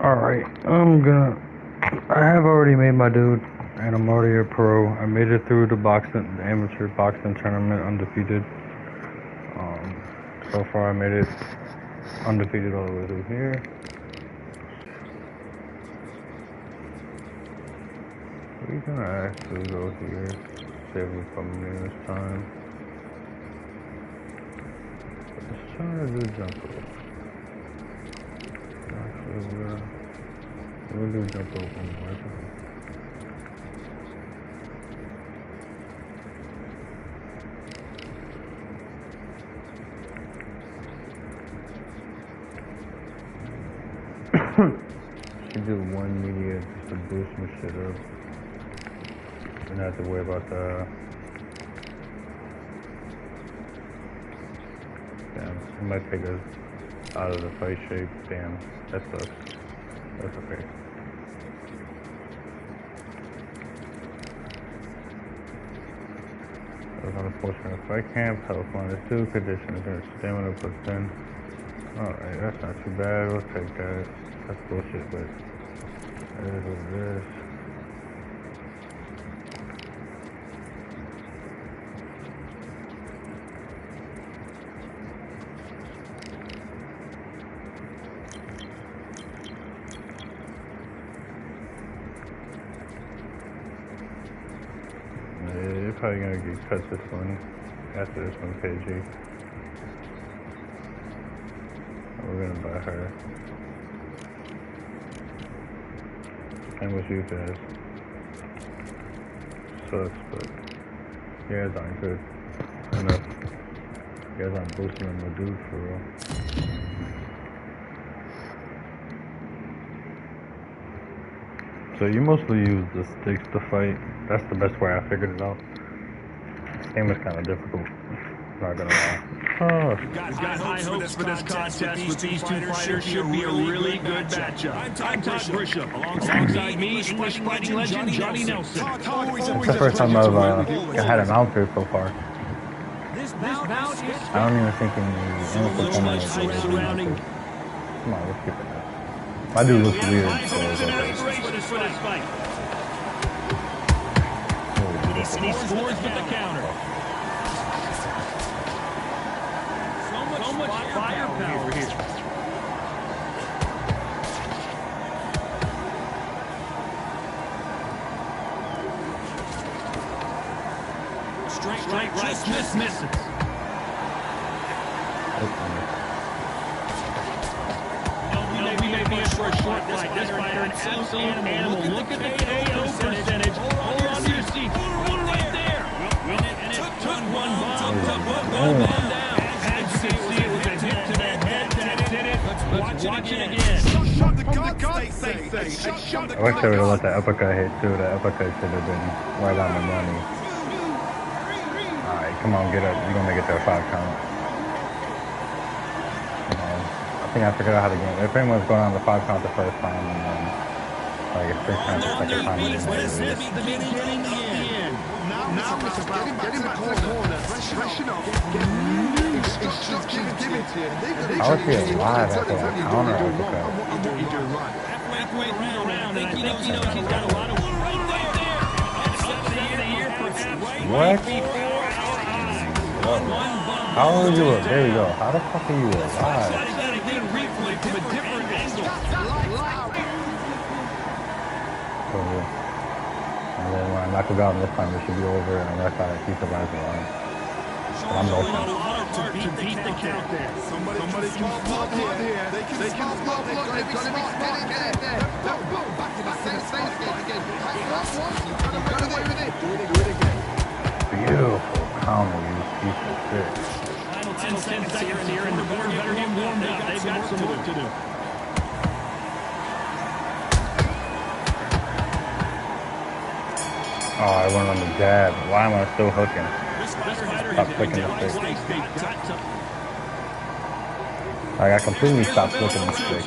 Alright, I have already made my dude, and I'm already a pro. I made it through the amateur boxing tournament undefeated. So far I made it undefeated all the way through here. We're gonna actually go here, see if we come in this time. Let's try to do jump rope. Actually, we'll do jump rope one more time. Should do one media just to boost my shit up. Don't have to worry about the. Damn, it might take us out of the fight shape. Damn, that sucks. That's okay. That was unfortunate. Fight camp, health -2, conditions, and stamina +10. Alright, that's not too bad. We'll take that. That's bullshit, but it is what it is. You're probably gonna get cut this one after this one, KG. We're gonna buy her. And what you guys sucks, but you guys aren't good enough. You guys aren't boosting my dude for real. So you mostly use the sticks to fight. That's the best way I figured it out. This game is kind of difficult. Not gonna lie. Oh. We've got high hopes for this contest with these two fighters. Should be a really good matchup. I'm Todd Grisham, alongside me, English fighting legend Johnny Nelson. It's the first time I've had an outfit so far. I don't even think in the tournament. Come on, let's keep it up. My dude looks weird, so it's okay. He scores with the counter. So much firepower here. Straight right, just misses. We may be in for a short fight. This fighter, an absolute animal. Look at the KO percentage. Hold on to your seat. Right there. And it took one bomb down. As you can see, it was a hit to the head that did it. Let's watch it again. I wish they would have let the uppercut hit too. The uppercut should have been right on the money. Alright, come on, get up. You're gonna make it to a 5 count. I think I figured out how to get it. If anyone's going on the 5 count the first time, and then like a 6 count the second time, and then Now it's about getting back to the corner, freshen up, how is he alive after that counter uppercut? Halfway around, and I think he knows he's got a lot of room right there. What? How are you? There you go. How the fuck are you alive? And then when I knock him out this time, it should be over, and that's how he survives the line. But I'm going to beat the count there. Somebody can stop here. They can stop. Look, they've got to be smart. Get it there. Back to the same stage again. That's one. You got to run away with it. Do it again. Beautiful counter, you piece of shit. Final 10 seconds here, and the board better get warmed up. They've got some work to do. Oh, I went on the jab. Why am I still hooking? Stop flicking the stick. Like, I completely stopped flicking the stick.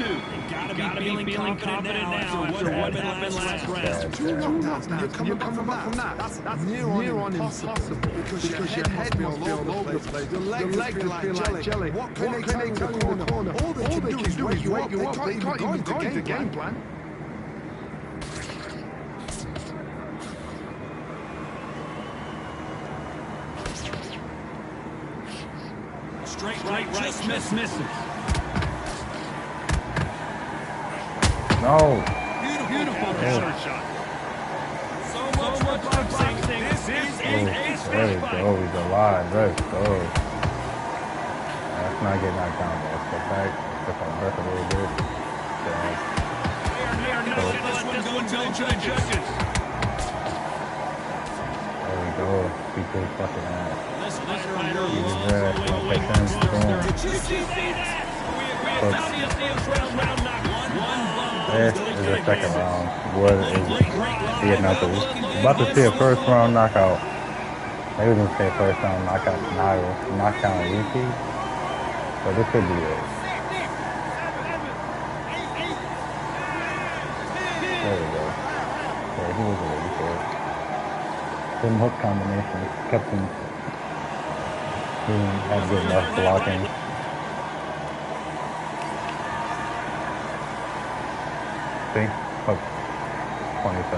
gotta be feeling confident now after what happened last round. Two knockdowns now. You're coming back from that. That's near on impossible because your head must be all over the place. Your legs feel like jelly. What can they tell you in the corner? All they can do is wake you up. They can't even go into game plan. Straight right, just misses. No. Beautiful counter shot. So much boxing. This is a There we go. He's alive. Let's go. Let's not get knocked down, though. Step back. Step on breath a little bit. They are not going to let this one go to the judges. There we go. Beat his fucking ass. This fighter Did loves you see that? We about to see us round knock. This is the second round. What is see another? About to see a first round knockout. Maybe we can say first round knockout repeat. But this could be it. There we go. Yeah, he was ready for it. Some hook combinations kept him. He had good enough blocking. See? Hook 27.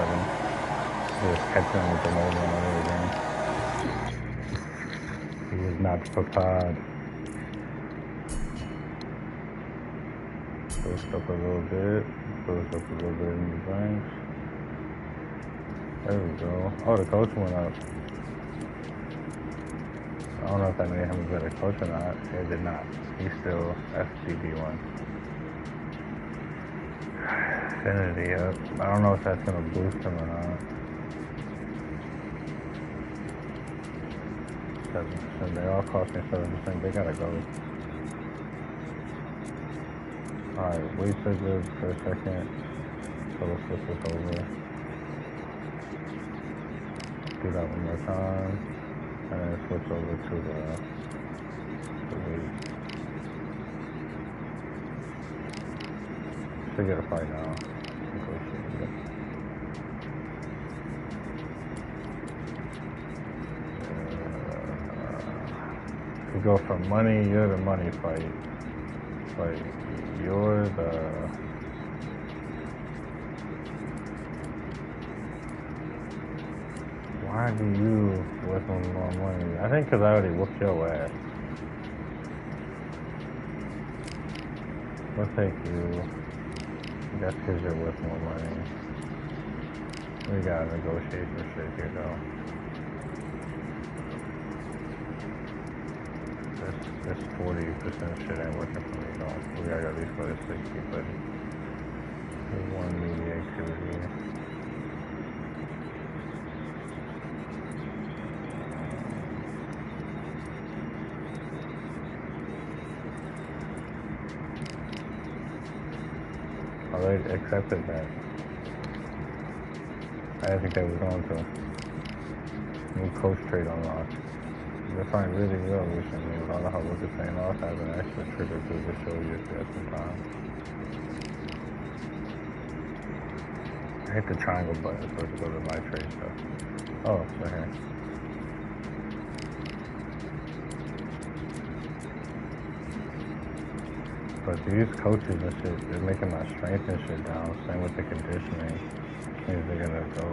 Just catching him with the nose and everything. He was not hooked hard. Pushed up a little bit. Pushed up a little bit in the bench. There we go. Oh, the coach went up. I don't know if that made him a better coach or not. It did not. He's still FGB1. Infinity up. I don't know if that's going to boost him or not. 7%. They all cost me 7%. They gotta go. Alright, wait for this for a second. So let's flip this over. Do that one more time. And then switch over to the weight. Should get a fight now. We go for money, you're the money fight. Like, you're the... Why do you worth more money? I think because I already whooped your ass. We'll take you. That's because you're worth more money. We gotta negotiate some shit here, though. This 40% shit ain't working for me, though. We gotta at least go to 60, but there's one media activity. They accepted that. I didn't think they was going to. New coach trade unlocked. They're playing really well recently with all the hard work paying off, having an extra trigger to just show you if you have some time. I hit the triangle button so to go to my trade stuff. Oh, it's right here. But these coaches and shit, they're making my strength and shit down. Same with the conditioning. Means they're gonna go.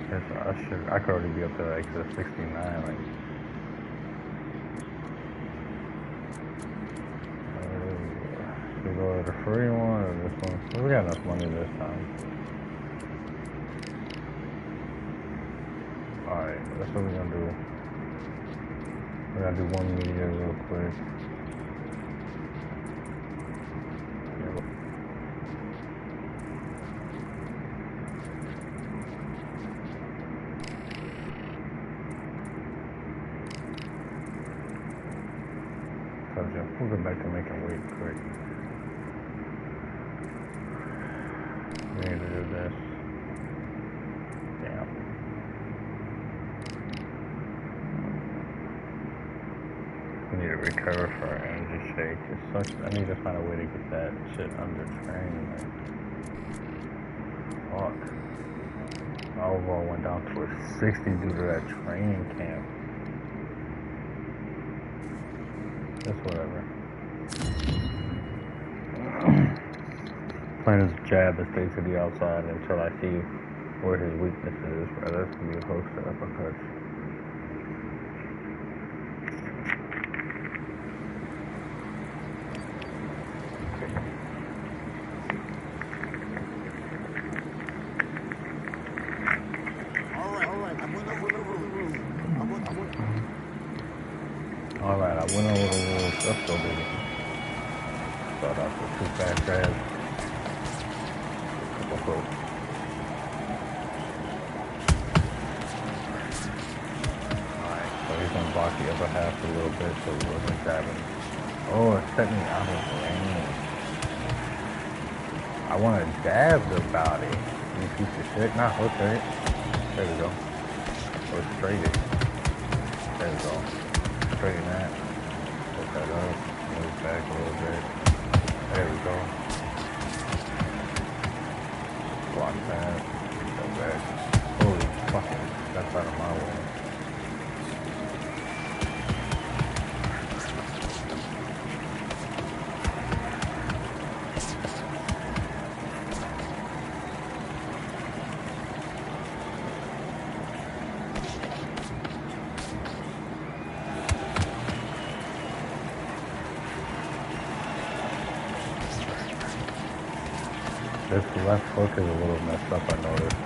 I could already be up to like the 69. Like, should we go to the free one or this one? We got enough money this time. Alright, that's what we're gonna do. We're gonna do one media real quick. We'll go back to making weight quick. We need to do this. Damn. We need to recover for our energy today. It just sucks. I need to find a way to get that shit under train. Like, fuck. My overall went down to a 60 due to that training camp. Just whatever. Plan is jab to stay to the outside until I see where his weakness is. Rather than be a host to uppercuts. Alright, I went over the rules. Let's go, baby. Start off with 2 fast grabs. Couple hooks. Alright, so he's gonna block the upper half a little bit so he wasn't grabbing. Oh, it set me out of range. I wanna dab the body. You piece of shit. Nah, hook it. There we go. Or straight it. There we go. Straighten that. Put that up. Move back a little bit. There we go. Block that. Go back. Holy fucking. That's out of my way. This left hook is a little messed up, I noticed.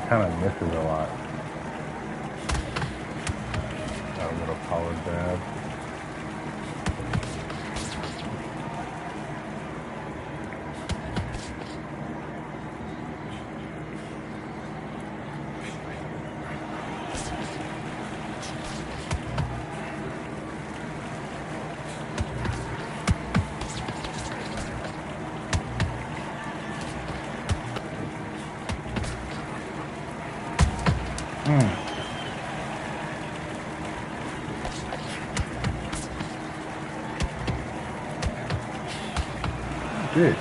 Kind of misses a lot. Got a little power jab. Good.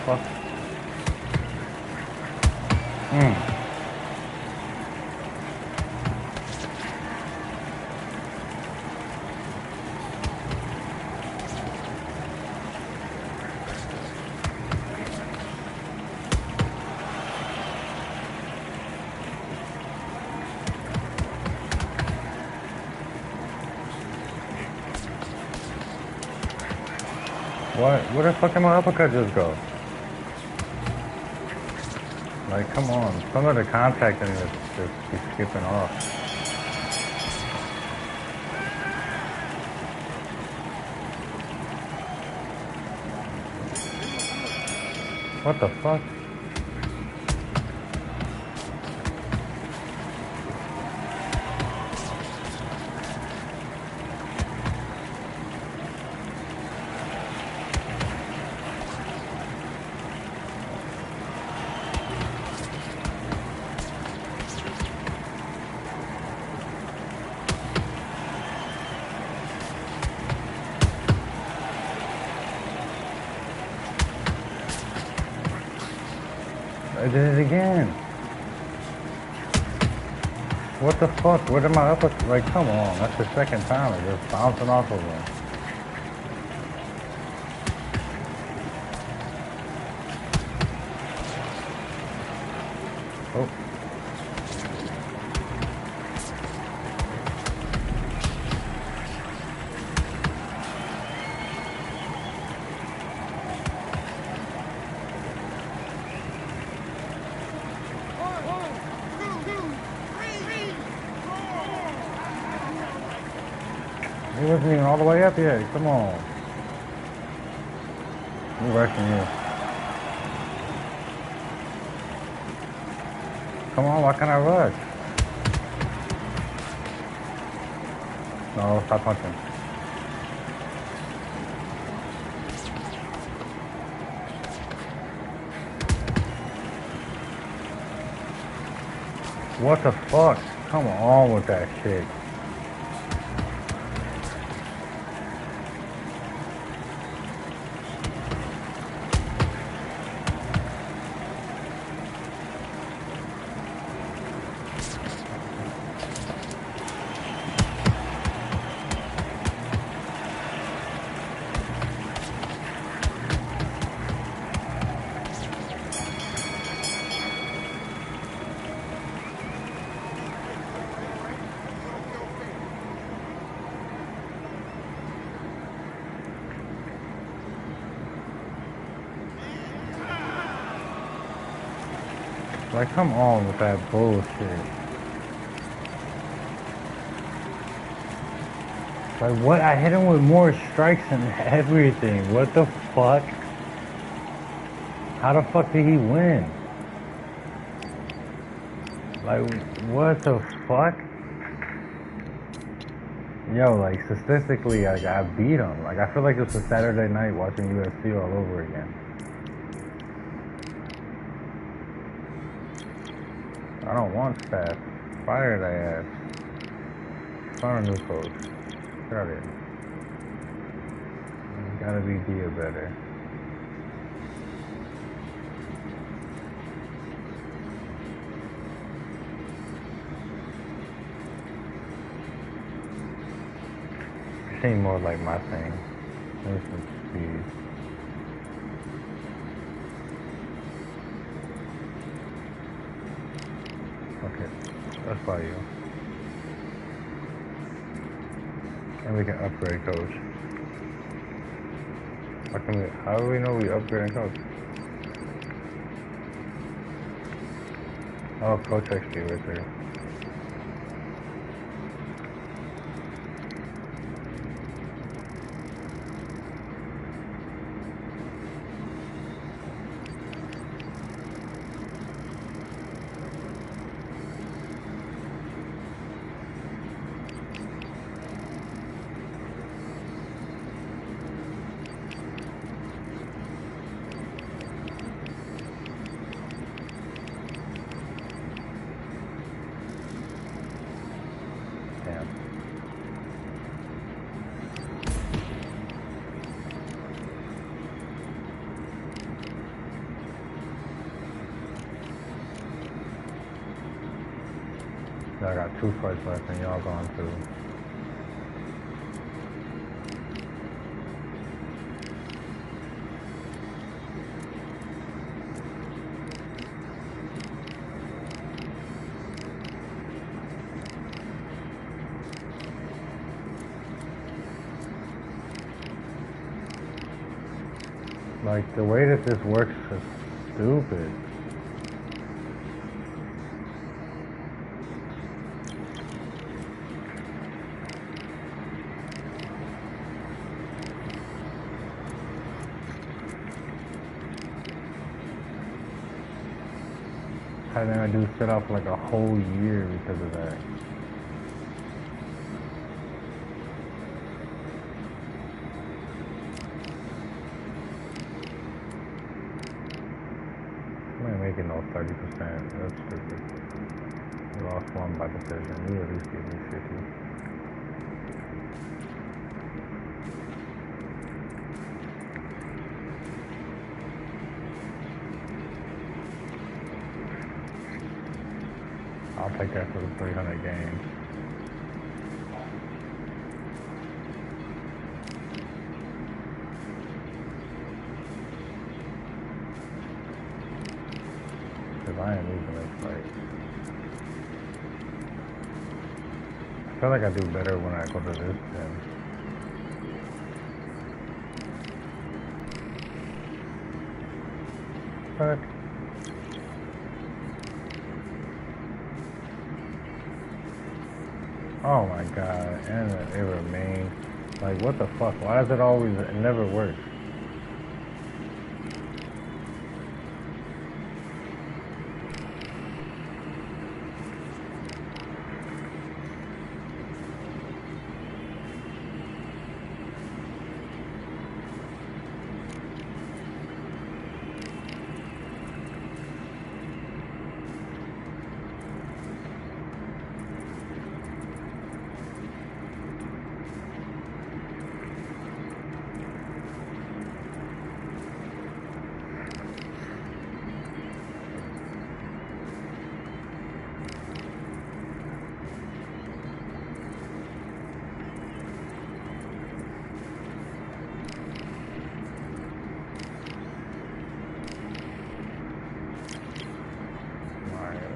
fuck? What? Where the fuck did my uppercut just go? Like, come on. Some of the contact and just be skipping off. What the fuck? I did it again. What the fuck? Where did my upper... Like, come on. That's the second time. It's just bouncing off of him. Oh. He wasn't even all the way up yet. Come on. We're rushing you. Come on, why can't I rush? No, stop punching. What the fuck? Come on with that shit. Like, come on with that bullshit. Like, what? I hit him with more strikes and everything. What the fuck? How the fuck did he win? Like, what the fuck? Yo, like, statistically, like, I beat him. Like, I feel like it's a Saturday night watching UFC all over again. I don't want staff. Fire that ass. Find a new coach. Get out of here. You gotta be Dia better. This ain't more like my thing. This is speed. Okay, let's buy you. And we can upgrade coach. How do we know we upgrading coach? Oh, coach XP right there. I got 2 fights left and y'all going to. Like, the way that this works is stupid. I think I do sit out for like a whole year because of that. I ain't making no 30%. That's stupid. We lost one by decision. You at least give me 50. I'll take that for the 300 games. Because I ain't losing this fight. I feel like I do better when I go to this gym. But oh my god, and it remains. Like, what the fuck? Why is it always, it never works?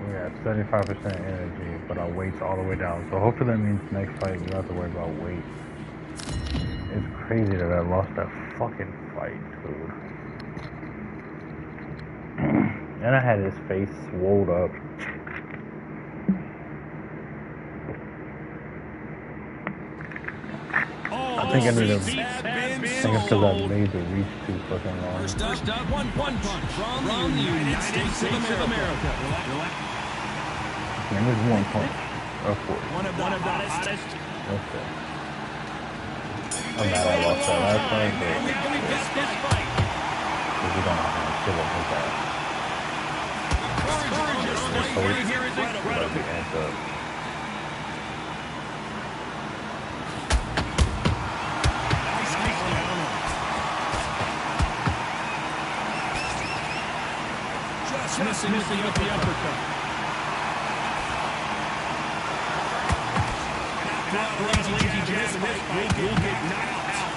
We got 75% energy, but our weight's all the way down. So hopefully that means next fight we don't have to worry about weight. It's crazy that I lost that fucking fight, dude. And I had his face swelled up. I think I need to. I think it's because I made the reach too fucking long. First up, one punch from the United States of America. And there's 1 punch. Of course. One of the hottest. Okay. I'm mad I lost that last fight, but we don't know how to kill him with that. Right here is incredible. The answer. Just missing with the uppercut. Lazy jab in this fight will get knocked out.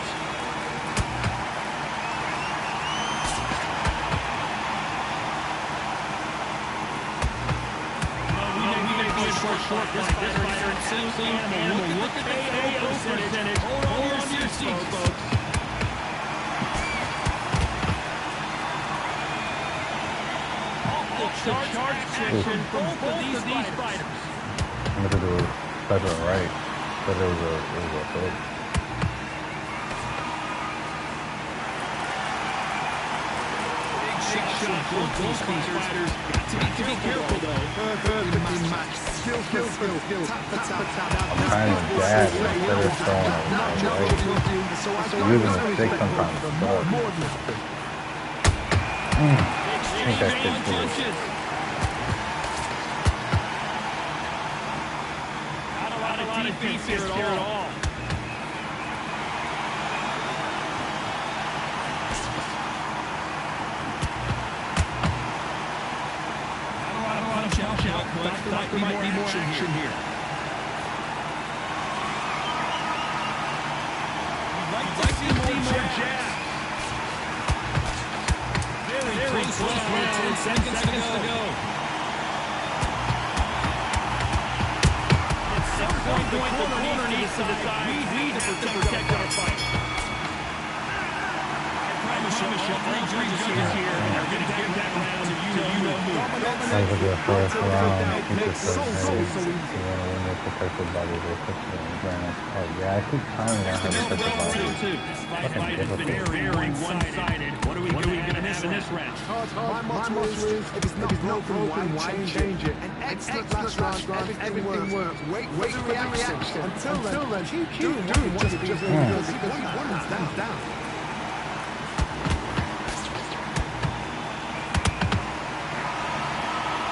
We may be in for a short fight. This fighter is simply an animal. Look at the KO percentage. Hold on to your seats, folks. Charge action from both of these fighters. I'm going to do a special right, but it was a hook. Big shot for both these fighters. Got to be careful though. Perfectly matched. Skill. Tap for tap. I'm trying to jab instead of throwing it right. Using the stick sometimes. I think that's it too. Not a lot of defense here at all. I don't want to punch out, but there might be more action here. I'd like to see more jabs. Very close. 10 seconds to go. At some point, the corner needs to decide we need to protect our fight. All three judges here are going to give that round to you know who. That was a good first round. I think it's so easy. You want to win this protected body with oh yeah, I keep trying to learn how to protect the body. Fucking difficult. Very one-sided. What are we going to miss in this round? My motto is, if it's not broken, why change it? An excellent last round, everything works. Wait for the reaction. Until then, keep doing what you just because one is down.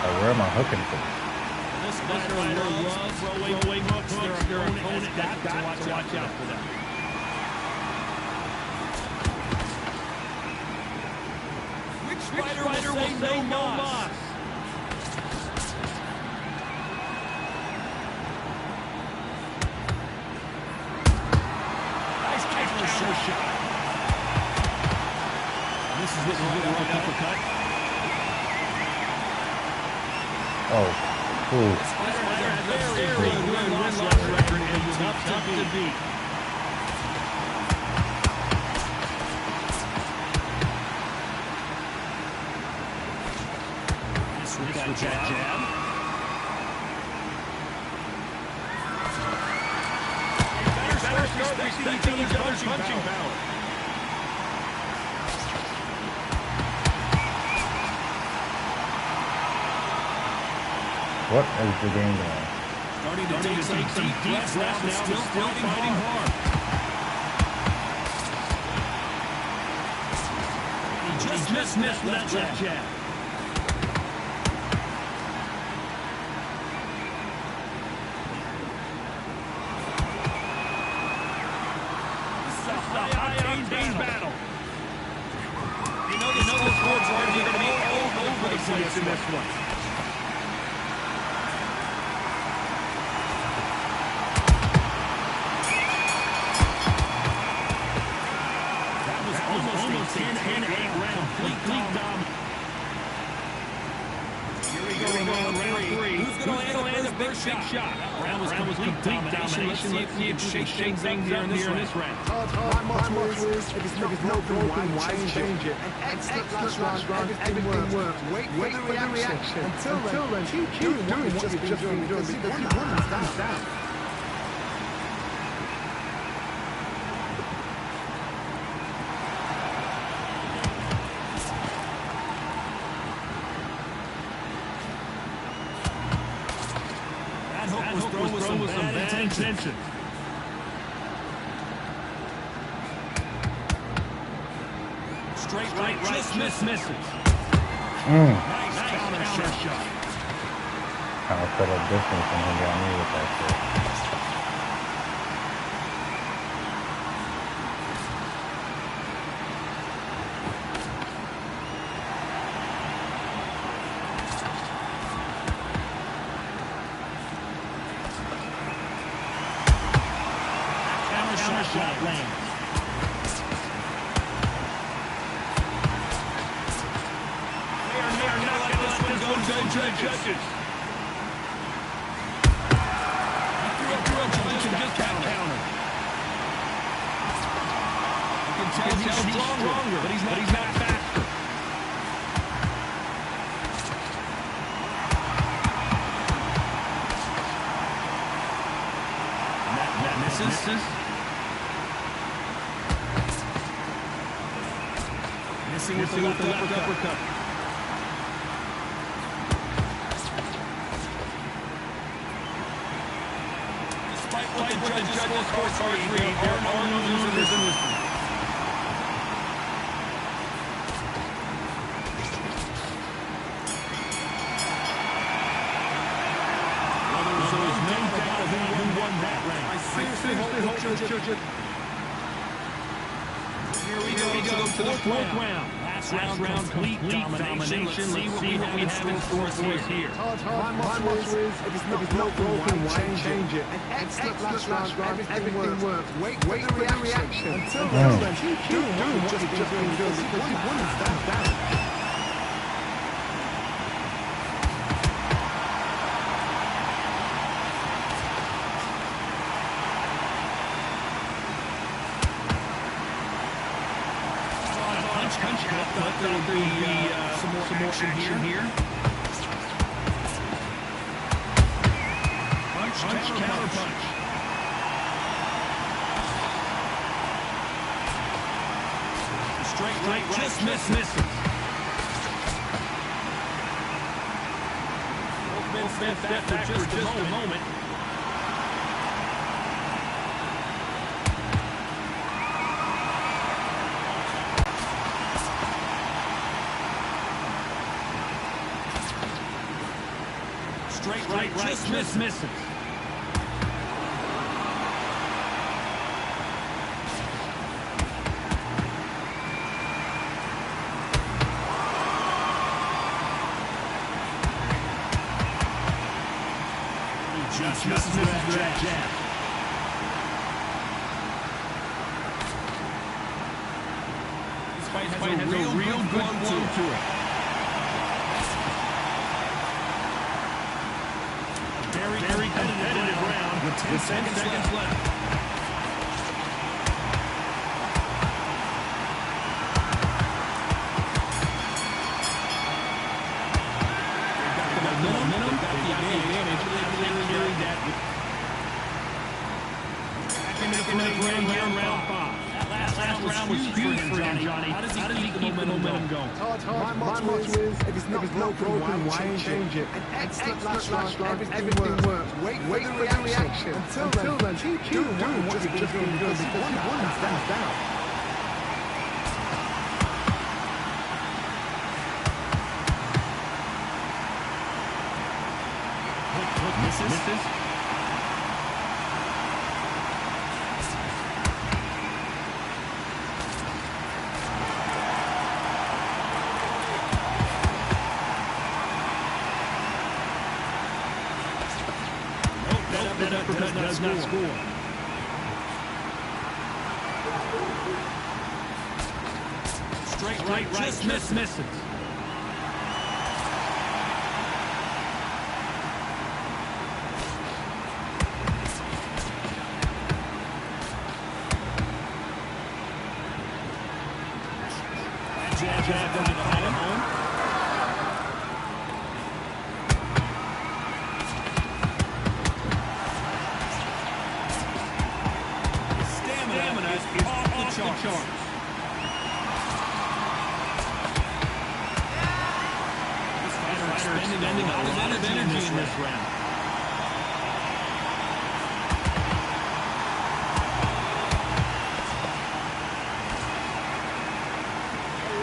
Where am I hooking to? This fighter loves throwing hooks. Their opponent has got to watch out for them. Which fighter will say no mas? Nice counter shot. This is what we're going to uppercut. Oh, ooh. This fighter has a very good win-loss record and tough to beat. With that jab. Better start respecting each other's punching power. What is the game going? Starting to take some deep breaths now, still fighting hard. He just missed with that jab. This is a high-octane battle. You know the scoreboards are going to be all over the place in this one. Almost 10-8 round, complete dominance. Here we go, round three. Who's going to land the big shot? Round was complete domination. Let's see if shake things up here in this round. My motto is, if it's not broken, why change it? An excellent last round, everything works. Wait for the reaction. Until then, keep doing what you've just been doing because you won hands down. Was thrown with some bad intention. Straight right, just misses. Nice counter shot. Kind of set up distance and he got me with that shit. Shot lands. They are not going to let this one go, judges. He threw up just counter. You can tell he's stronger, but he's not faster. That misses. Missing with the left uppercut. Despite what the judges score 3, there are no losers in this one. Well, there was no doubt who won that round. I seriously hope the judges. Here we go to the fourth round. Last round, complete domination. Let's see what we have in store for us here. My motto is, if it's not broken, why change it? An excellent last round, everything works. Wait for the reaction. Until then, keep doing what you've just been doing, because you've won hands down. But there'll be some more action here. Punch, counter punch. Straight right, just misses. Both bent back for just a moment. Straight right, just misses. Just misses that jab. This fight has a real good flow to it. Very competitive round with 10 seconds left. Momentum, got the advantage. Carried that. Back into the frame here in round 5. That last round was huge for him, Johnny. How does he keep the momentum going? My motto is, if it's not broken, why change it? An excellent last round, everything works. Wait for the reaction. Until then, keep doing what you've just been doing, because you've won hands down. Misses. That uppercut does not score. Straight right, just misses. Jab doesn't find him home. Stamina is off the charts. This fighter expending a lot of energy in this round.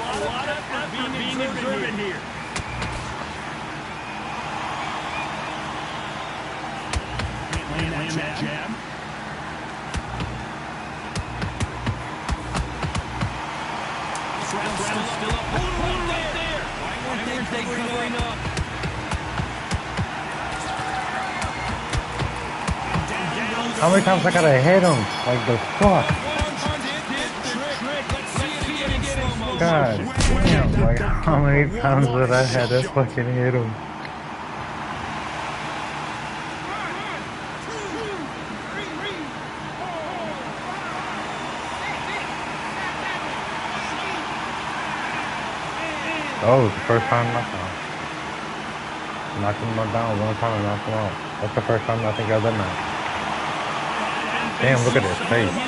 A lot of effort being exerted here. Land that jab. This round's still up. Hold right there. Why weren't they covering up? How many times I gotta hit him? Like the fuck? God damn, like how many times did I had to fucking hit him? Oh, it's the first time knockout. Knocking him down one time and knocked him out. That's the first time I think I've done that. Damn, look at his face.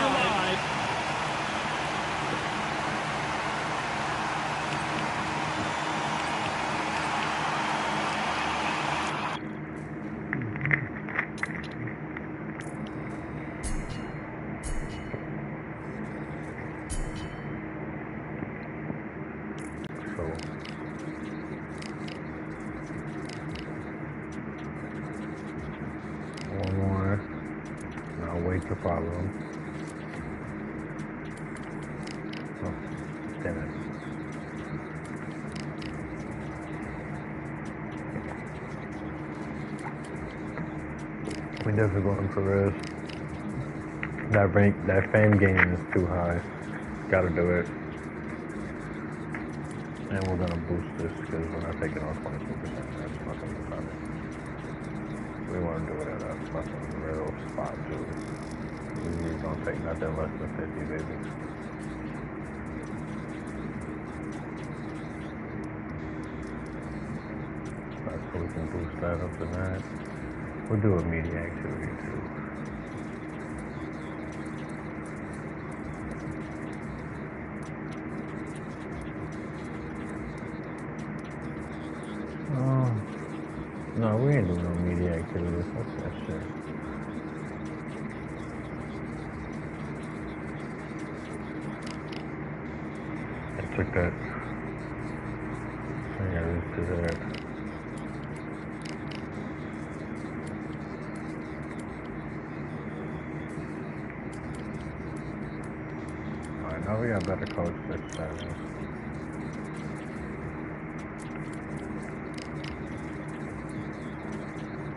One more, and I'll wait to follow him. Oh, damn it. We definitely going for this. That fame gain is too high. Gotta do it. And we're gonna boost this because we're not taking on 22%. That's fucking retarded. We wanna do it at a fucking real spot too. We don't take nothing less than 50, baby. That's so we can boost that up to that. We'll do a media activity too. No, we ain't doing no media activities. What's that shit? I took that. I got used to that. Alright, now we got better coach this time.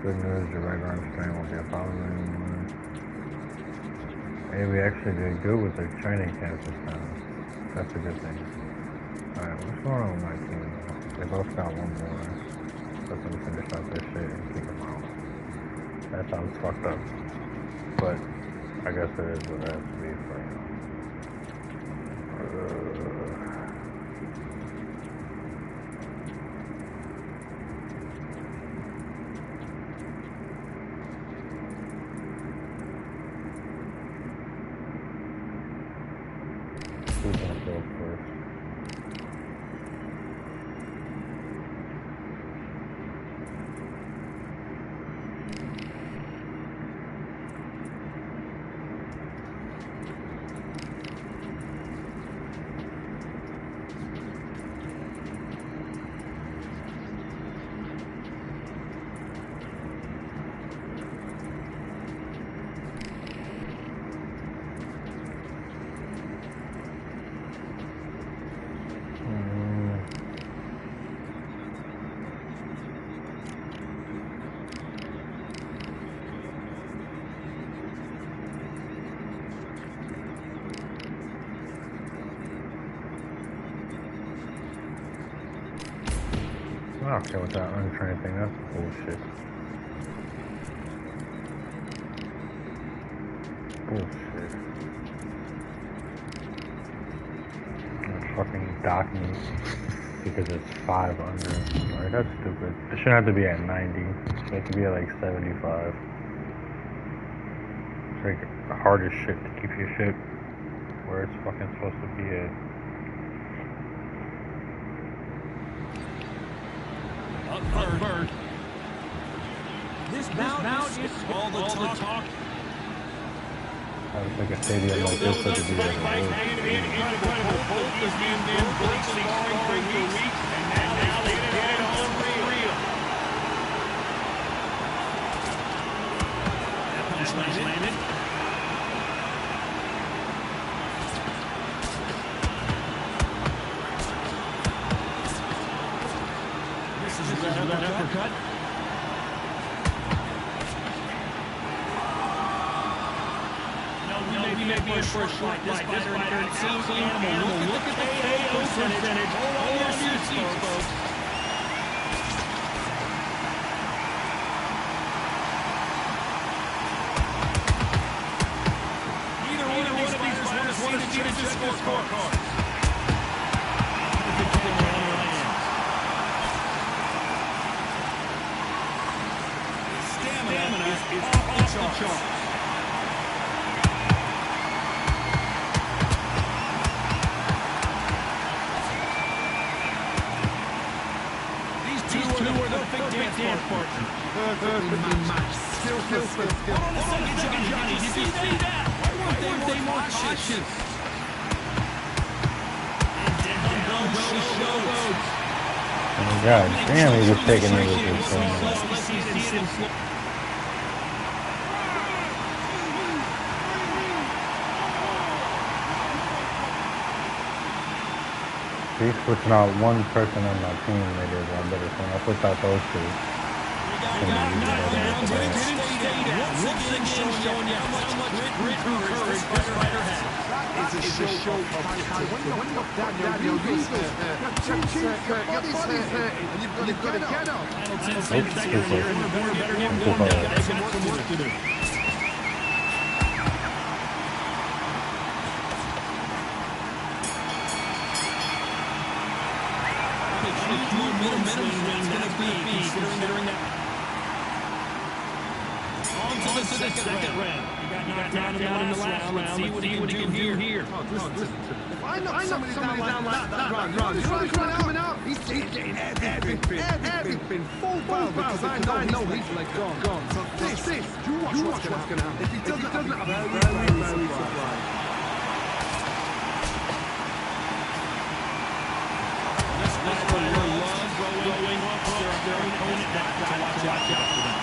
Good news, your right arm strain won't be a problem anymore. Hey, we actually did good with the training camp this time. That's a good thing. Alright, what's going on with my team now? They both got one more. Let them finish out their shit and keep them out. That sounds fucked up. But I guess it is what it has to be for now. Who's gonna go first? I don't care what that untrained thing, that's bullshit. Bullshit. They're fucking dock me because it's 5 under. Like, that's stupid. It shouldn't have to be at 90. It should be at like 75. It's like the hardest shit to keep your shit where it's fucking supposed to be at. Bird. This bout is all the talk. I would think a stadium like this would be incredible. Both of them been bracing for weeks, and now they get it on real. That punch landed. That uppercut. No, we may be in for a short fight. This fighter, it seems animal. Look at the KO percentage. Hold on to your seats, folks. Either one of these fighters want to see the scorecard. Is off the charts. These two are the perfect dance partners. Perfectly matched. Skill. Hold on a second, Johnny. Did you see that? Why weren't they more cautious? And down goes. Oh god damn, he was taking me with this thing. He's switching out one person on my team, they did one better thing. I switched out those two. show when you look down, your knees hurt, your body's hurting, and you've got to get up. Final 10 seconds here, and the better get warmed up. They got some work to do. Considering that. On to the second round. He got knocked out in the last round. Let's see what he can do here. If I knock somebody down like that, run. You know he's coming out. He's getting everything full barrel because I know he's like gone. So this, you watch what's going to happen. If he doesn't have very surprised. This rider loves throwing their opponent back to watch out for that.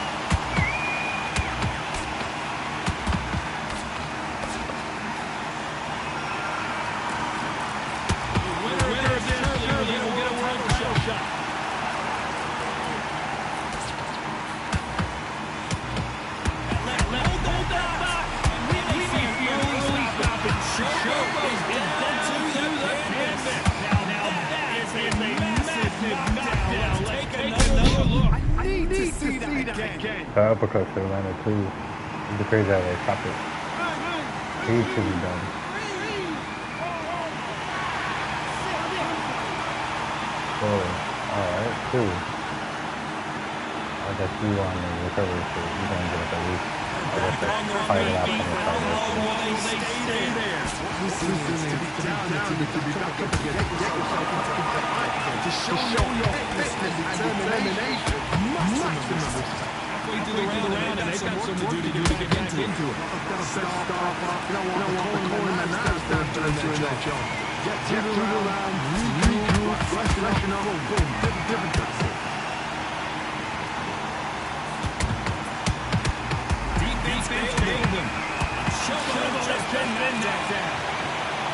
The winner of this surely will get a world title shot. Hold that back. We may see an early stoppage. Show goes down to the canvas. Now that is a massive knockdown. Let's take another look. I need to see that again. The uppercut should have landed too. It's crazy how they chopped it. He should be done. Alright, cool. I guess you on the recovery shit. You're gonna get up at least. I guess they fight it out from the fight. Stay there. To show your fitness and determination. Maximum. Halfway through the round, and they've got some to do to get back into it. You don't want the corner man down doing their job. Get through the round, regroup, freshen up, boom, different tactics. Defense failed them. Shovel just couldn't bend that down.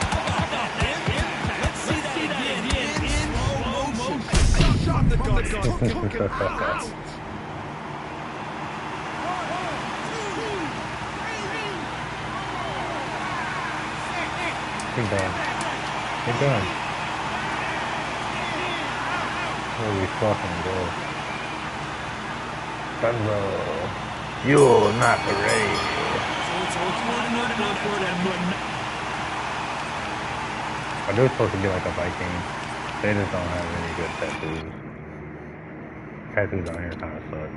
How about that impact? Let's see that again in slow motion. Shot the gun, took him out. Keep going. Keep going. Holy fucking god. Gunro. You're not ready. So it's not enough for them. Are they supposed to be like a Viking? They just don't have any good tattoos. Tattoos on here kind of suck.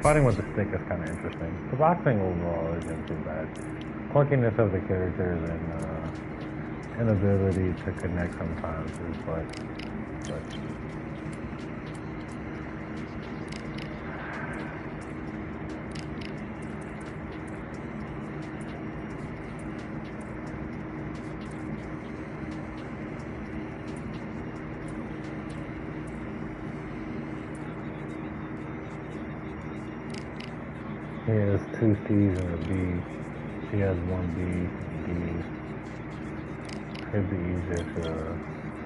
Fighting with the stick is kind of interesting. The boxing overall isn't too bad. Clunkiness of the characters and inability to connect sometimes is but he has 2 C's and a B. He has 1 B. It'd be easier to,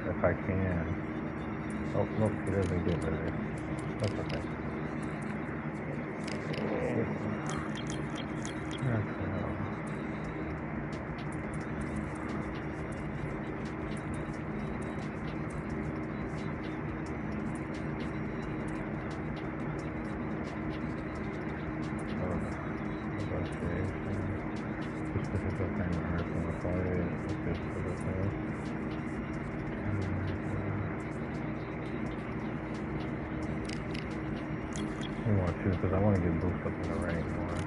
if I can. Oh, nope, he doesn't get better. That's okay. Because I want to get boosted up in the range more.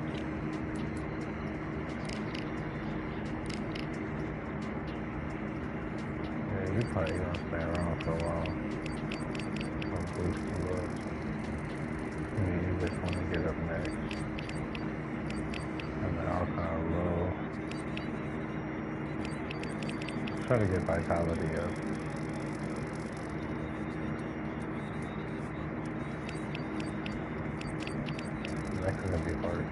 Yeah, you're probably gonna stay around for a while. I'll boost you up. You just want to get up next. And then I'll kind of roll. Try to get vitality up. That's gonna be hard.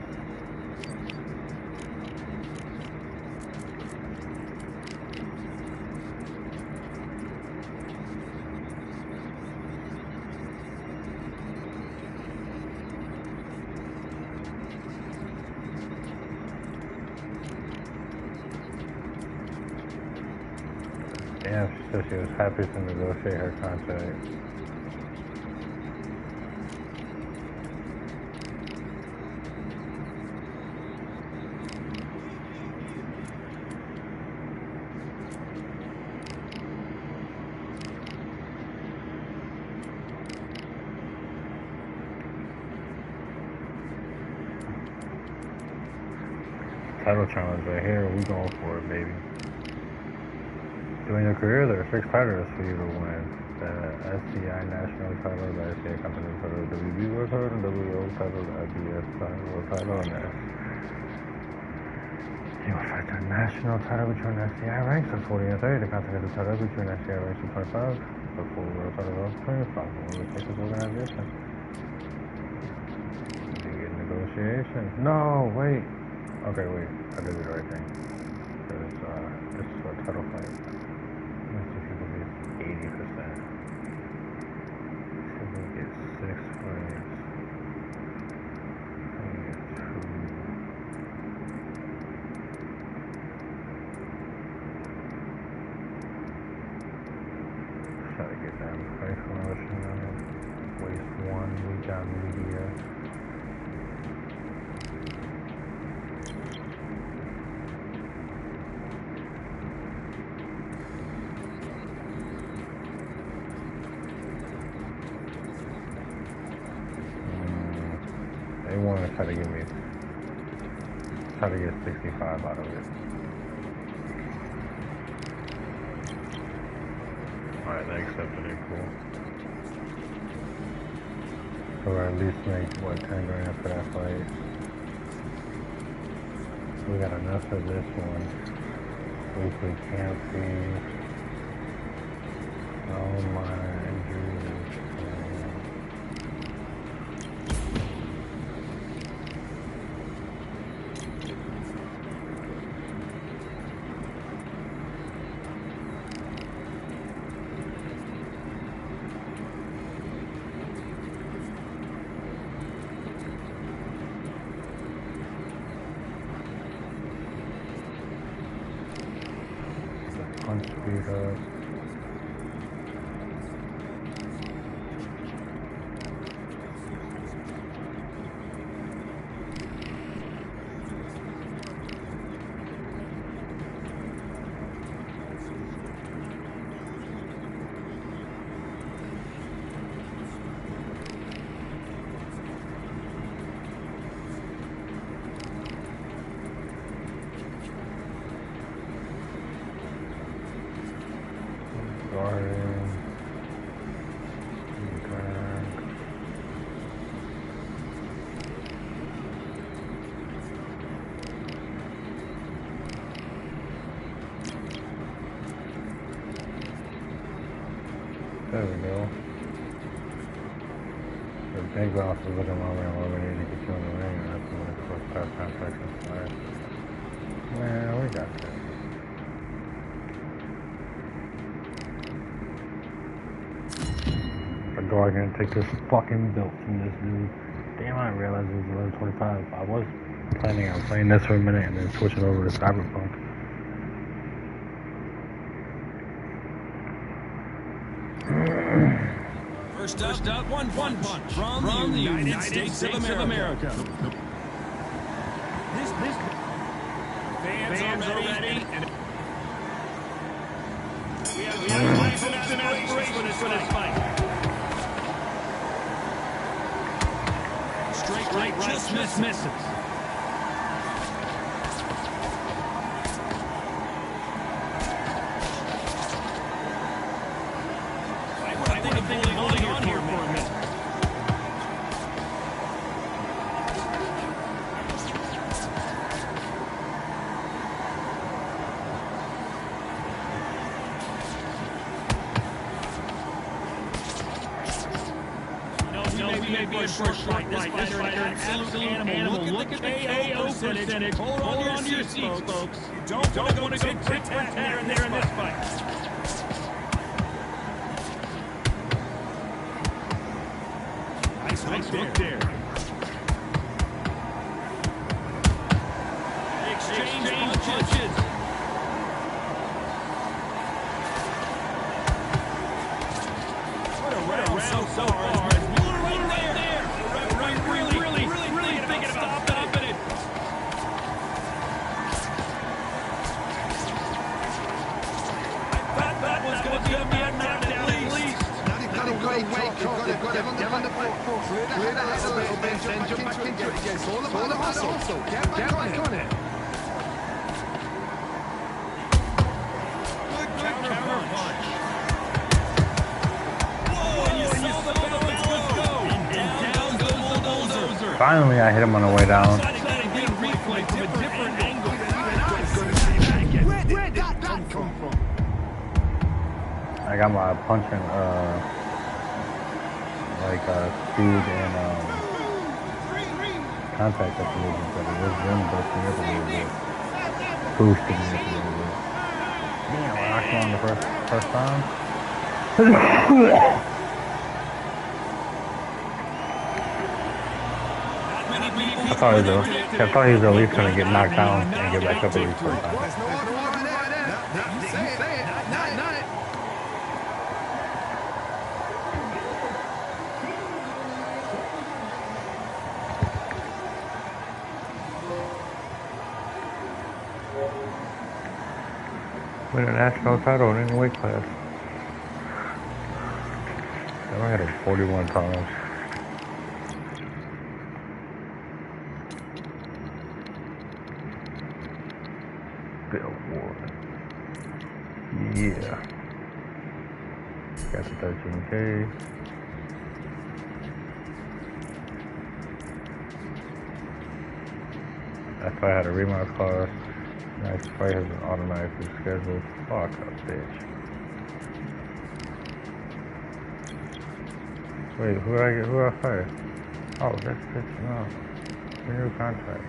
Yeah, she said she was happy to negotiate her contract. Title challenge right here, we going for it, baby. During your career, there are 6 titles for you to win. The SCI National title, the SCI Continental title, the WB World title, the WO title, the IBS title, and the you will fight the national title between SCI ranks of 40 and 30, the Continental title between SCI ranks of 25, the full world title of 25, one of the Texas organization. You get negotiation. No, wait. Okay, wait. I did the right thing. This is a title fight. Let's see if we can get 80%. See if we can get 6 fights. I can get 2. Try to get that fight promotion on it. Waste 1 week on media. They want to try to get 65 out of it. Alright, they accepted it, cool. So at least make, what, 10 grand for that fight. We got enough for this one. Weekly camp fee. Oh my injuries. Punch speed up. There we go. The big boss is looking longer and longer. We need to get you in the ring, and that's when it's first pass contract expires. Man, we got this. I go out here and take this fucking belt from this dude. Damn, I realized it was 11:25. I was planning on playing this for a minute and then switching over to Cyberpunk. First up, one punch from the United States of America. This fans are ready. We have hopes and aspirations for this fight. Straight right just misses. Holding on here for a minute. We may be in for a short fight. This fighter an absolute animal. Look at the KO percentage. Hold on to your seats, folks. You don't want to go tit-tat in this fight. Nice hook there. Exchange punches. then jump back into it again. It's all about the hustle. Get back on it. Good counter punch. Whoa, and you saw the bulldozer go. And down goes the bulldozer. Finally, I hit him on the way down. I got my punching, speed and contact up a little bit better. This gym busted me up a little bit. Boosted me up a little bit. Damn, I knocked him on the first time. I thought he was at least going to get knocked down and get back up at least first time. Win a national title in any weight class. I had it 41 times. Billboard. Yeah. Got the 13K. That's why I had a rematch class. Next fight has been automatically scheduled. Fuck up, bitch. Wait, who I fight? Oh, that's bitch. No. Renew contract.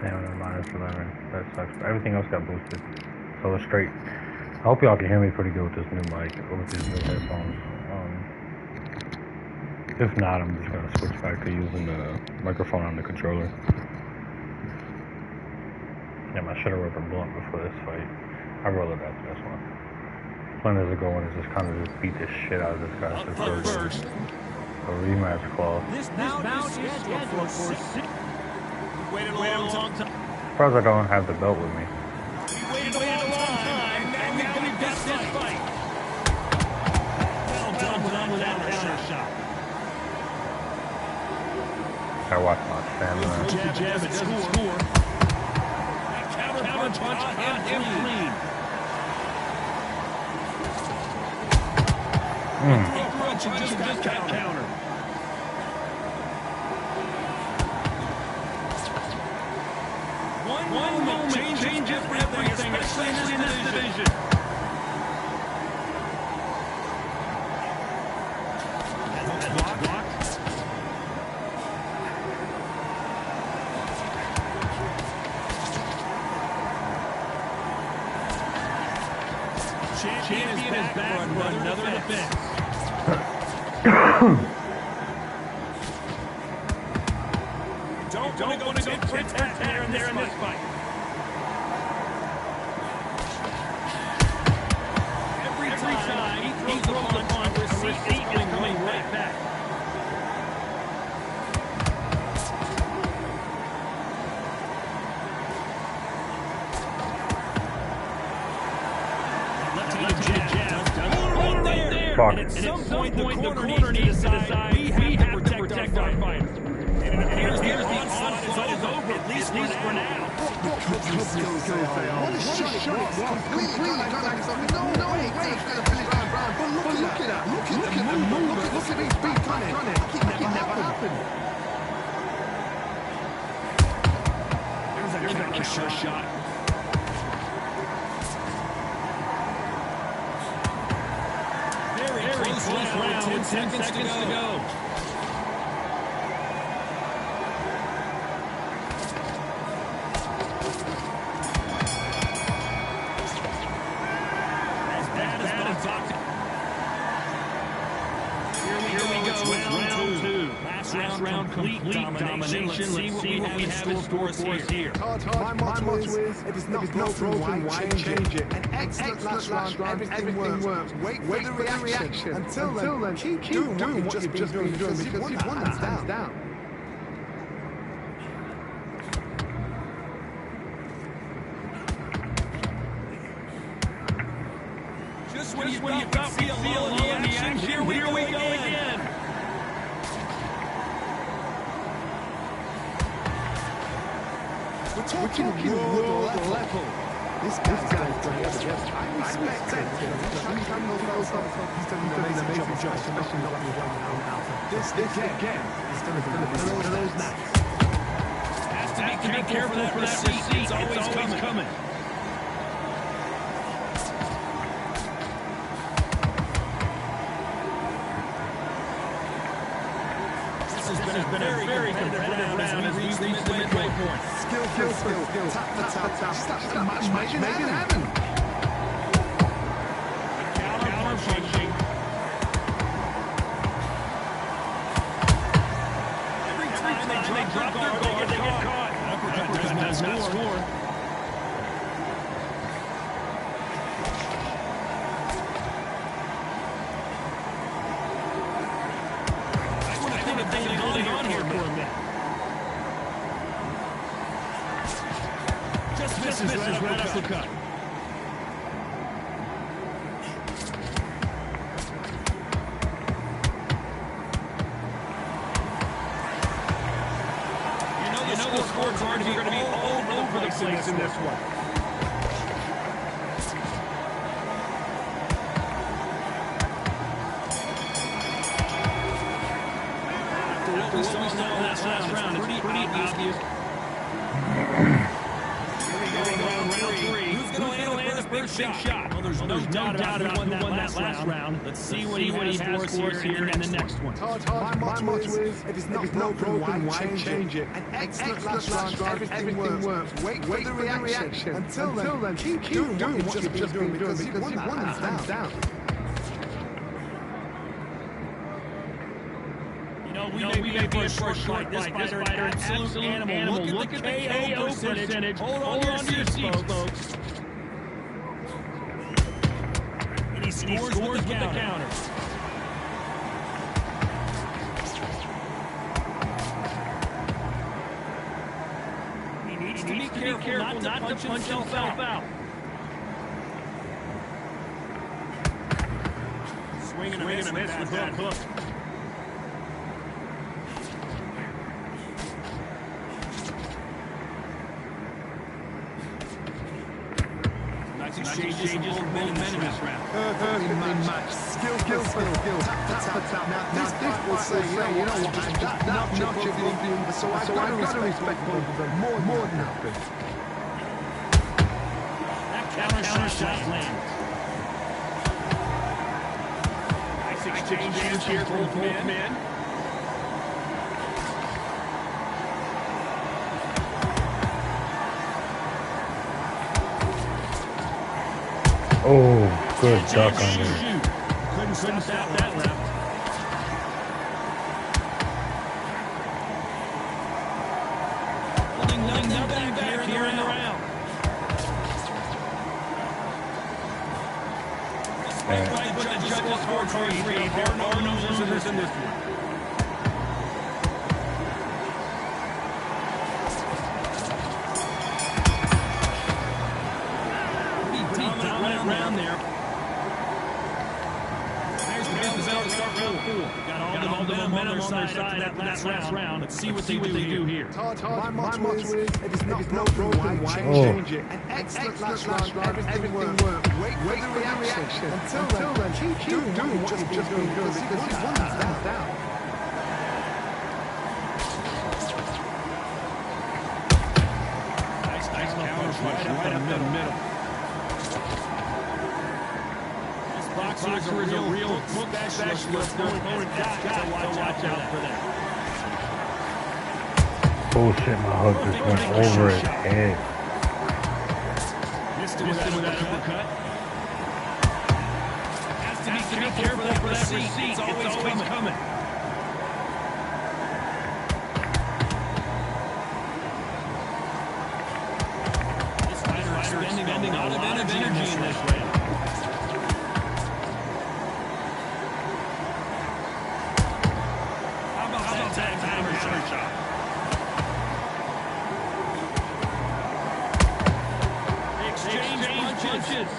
-11. That sucks. But everything else got boosted. So it's straight. I hope y'all can hear me pretty good with this new mic, or with these new headphones. If not, I'm just going to switch back to using the microphone on the controller. Damn, I should have rolled a blunt before this fight. I rolled it after this one. Plan is to go in and just kind of just beat the shit out of this guy. A rematch clause. This bout is scheduled for 6. waited a long time. Surprised I don't have the belt with me. We waited a long time, and now we've got this fight. Well done with that counter shot. I watch my stamina. Jab, it doesn't score. Counter punch and clean. He just got countered. One moment changes everything, especially in this division. Champion is back for another defense. Don't go for attack there in this fight. Every time he throws the punch, receipt is coming right back. Fuck. At some point, the corner needs to decide we have to protect our fighters. And it appears the onslaught is over, at least for now. What a shot. Completely gone like something. No way. He's going to finish that round. But look at that. Look at the movement. Look at his feet on it. It never happened. There's a shot. Very close round. 10 seconds to go. Last round, complete domination. Let's see what we have in store for us here. My motto is, if it's not broken, why change it? An excellent last round, everything works. Wait for the reaction. Until then, keep doing what you've just been doing, because you've won hands down. Just when you thought we feel the action, here we go again. We're talking world level. This guy's done it. I respect it. He's done an amazing job, especially not being out. This again is going to be one of those nights. Has to be careful for that receipt. It's always coming. This has been a very competitive round as we reach the midway point. Skill. Tap. Stop the match making happen. Counter punching. Every time they drop their guard, they get caught. Uppercut does not score. I think if they holding on here for a minute. Misses right uppercut. You know the scorecards are going to be all over the place in this one. After what we saw in that last round, it's pretty obvious. Who's going to land this big shot? Well, there's no doubt about who won that last round. Let's see what he has for us here in the next one. My motto is, if it's not broken, why change it? An excellent last round, everything works. Wait for the reaction. Until then, keep doing what you've just been doing, because you've won hands down. We may be in for a short fight. This fighter, absolute animal. Look at the KO percentage. Hold on to your seats, folks. And he scores with the counter. needs to be careful not to punch himself out. Swing and a miss with that hook. Nice exchanges from both men in this round. Perfectly matched. Skill. Tap. Now this will say, you know what, that's not your being. So I gotta respect both of them more than nothing. That counter shot lands. Nice exchange here from both men. Oh, good duck on there. Couldn't stop that left. Holding nothing back here in the round. Right, put the judges' scorecard read. There are no losers in this one. Dominant round there. There's the bell to start round 4. Got all the momentum on their side after that last round. Let's see what they do here. Todd, my motto is, it is not broken, why change it? An excellent last round, everything worked. Wait for the reaction. Until then, keep doing what you've just been doing, because you've won these down. Nice counter punch right up the middle. Boxer is a real hook specialist. Their opponent got to watch out for that. Oh shit, my hook just went over his head. Missed him with that uppercut. Has to be careful for that receipt. It's always coming. This fighter expending a lot of energy in this round. Punches.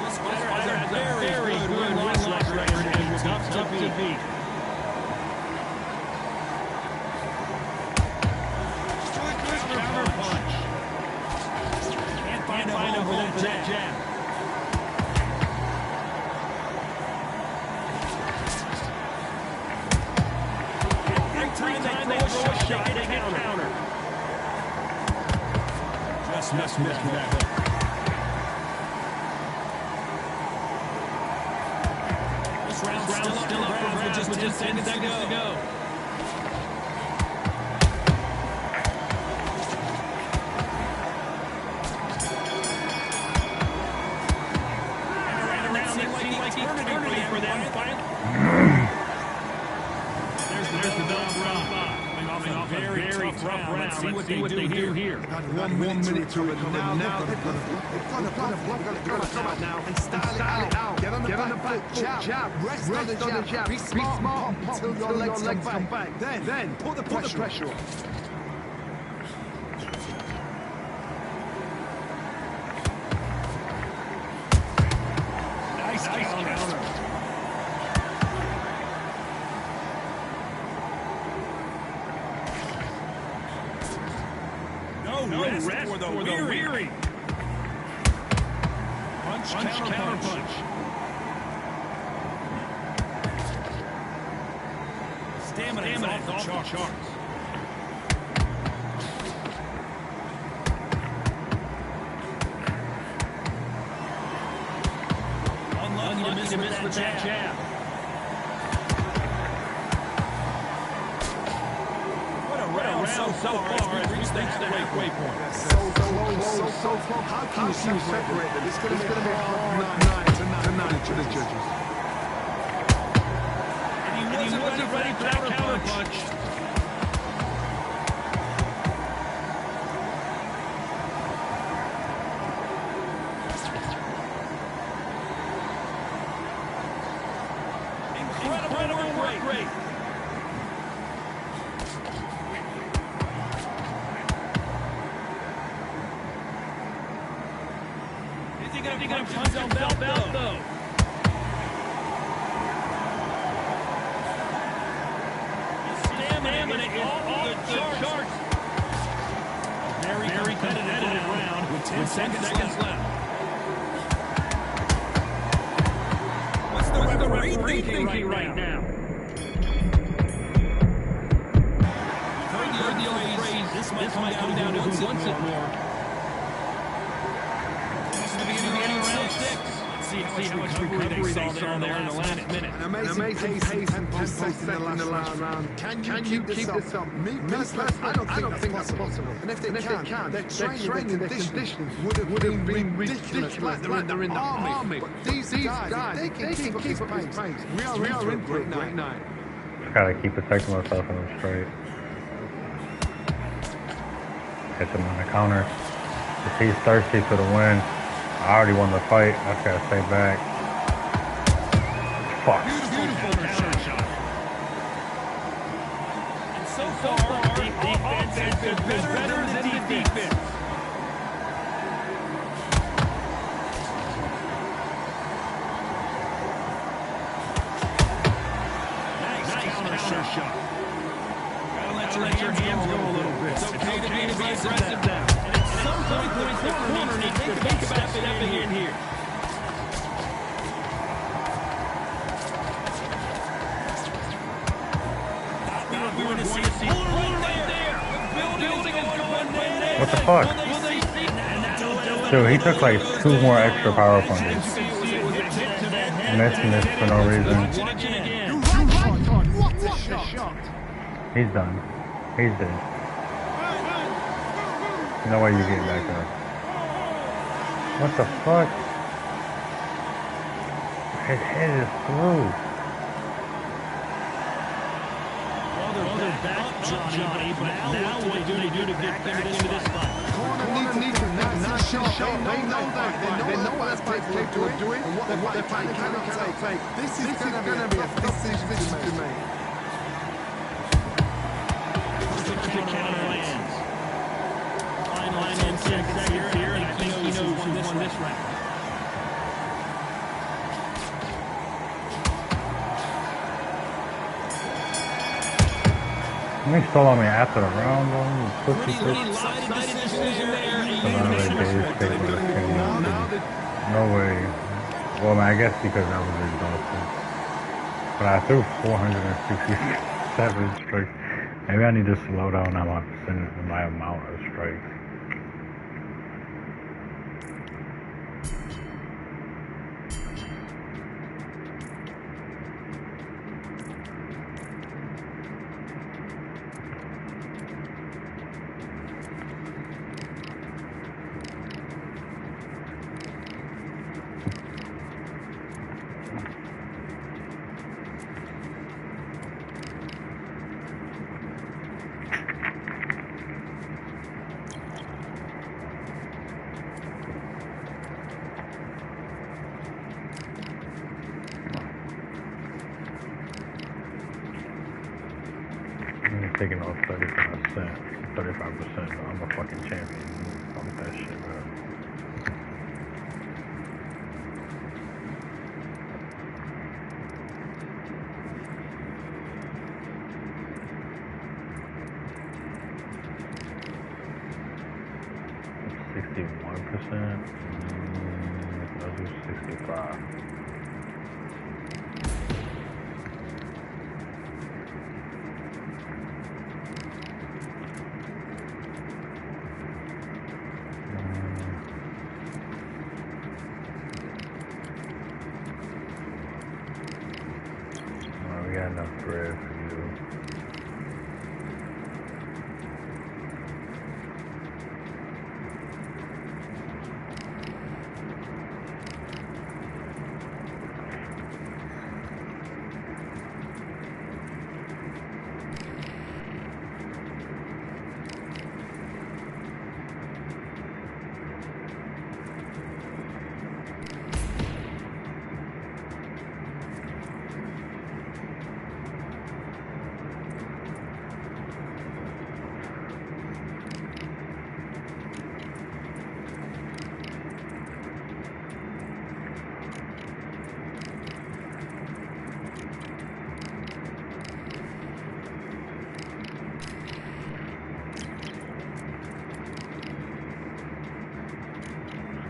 This fighter has a very good wrestling record and was tough to beat. Good counter punch. Can't find a hole for that jab. Every time they throw a shot, they get countered. Just missed with that hook. This round's still up for grabs with just 10 seconds to go. And around seemed like eternity for them. There's the bell round. Coming off a very tough round. Let's see what they do here. One minute to recover. Now they've got to come out now and style it out. Get on the back, jab. Rest on the jab. Be smart until your legs come back. Then put the pressure on. Nice counter. No rest for the weary. Punch, counter punch. Stamina is off the charts. Unlucky to miss with that jab. What a round so far as we reach that halfway point. So close. How can you separate them? It's going to be hard tonight to the judges. And he wasn't ready for that counter punch. Incredible work rate. he going to punch himself out, though? His stamina is off the charts. Very competitive round with 10 seconds left. What's the referee thinking right now? Heard the old phrase, this might come down to who wants it more. This is the beginning of round 6. Let's see how much recovery they saw there in the last minute. An amazing pace and tempo in the last round. Can you keep this up? Me personally, I don't think that's possible. And if they can, their training conditions would have been ridiculous. Like they're in the army. But these guys, they can keep pace. We are in for a great night. Just gotta keep protecting myself in the straight. Hit them on the counter. If he's thirsty for the win, I already won the fight. I just gotta stay back. Fuck. Beautiful counter shot. And so far, the offense has been better than the defense. Nice counter shot. Gotta let your hands go a little bit. It's okay to be aggressive now. And at some point, the corner needs to think about stepping in here. We want to see it right there. The building is going there. What the fuck? Dude, he took like 2 more extra power punches. Missed for no reason. He's done. He's dead. No way you get back up. What the fuck? His head is through. They're back up, Johnny, but now what do they do to get back into this fight? Corner needs to not show. They know what that fight's capable of doing and what their fight cannot take. This is going to be a decision to make. The counter lands. Line in 10 seconds here, and I think he knows who won this round. He stole on me after the round, though. No way. Well, man, I guess because that was exhausting. But I threw 467 strikes. Maybe I need to slow down on my amount of strikes. Taking off 35%, I'm a fucking champion. Fuck that shit, bro. %. I'll do 65. We got enough bread for you.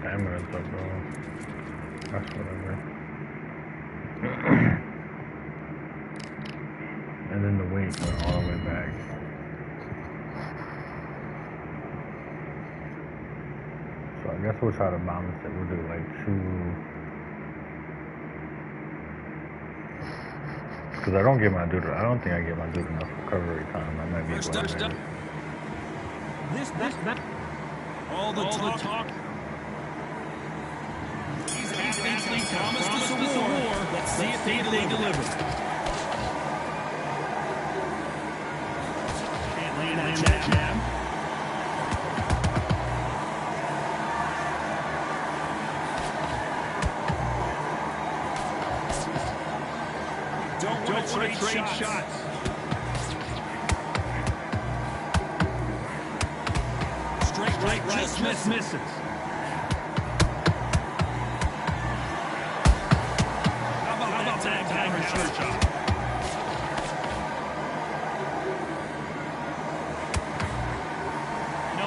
stamina up, bro. That's whatever. And then the weight went all the way back. So I guess we'll try to balance it. We'll do like 2. Because I don't think I get my dude enough recovery time. I might be First up. This all the talk. These athletes promised us a war. Let's see if they deliver. Can't land that jab. Don't trade shots. Straight right, just misses. How about that counter shot?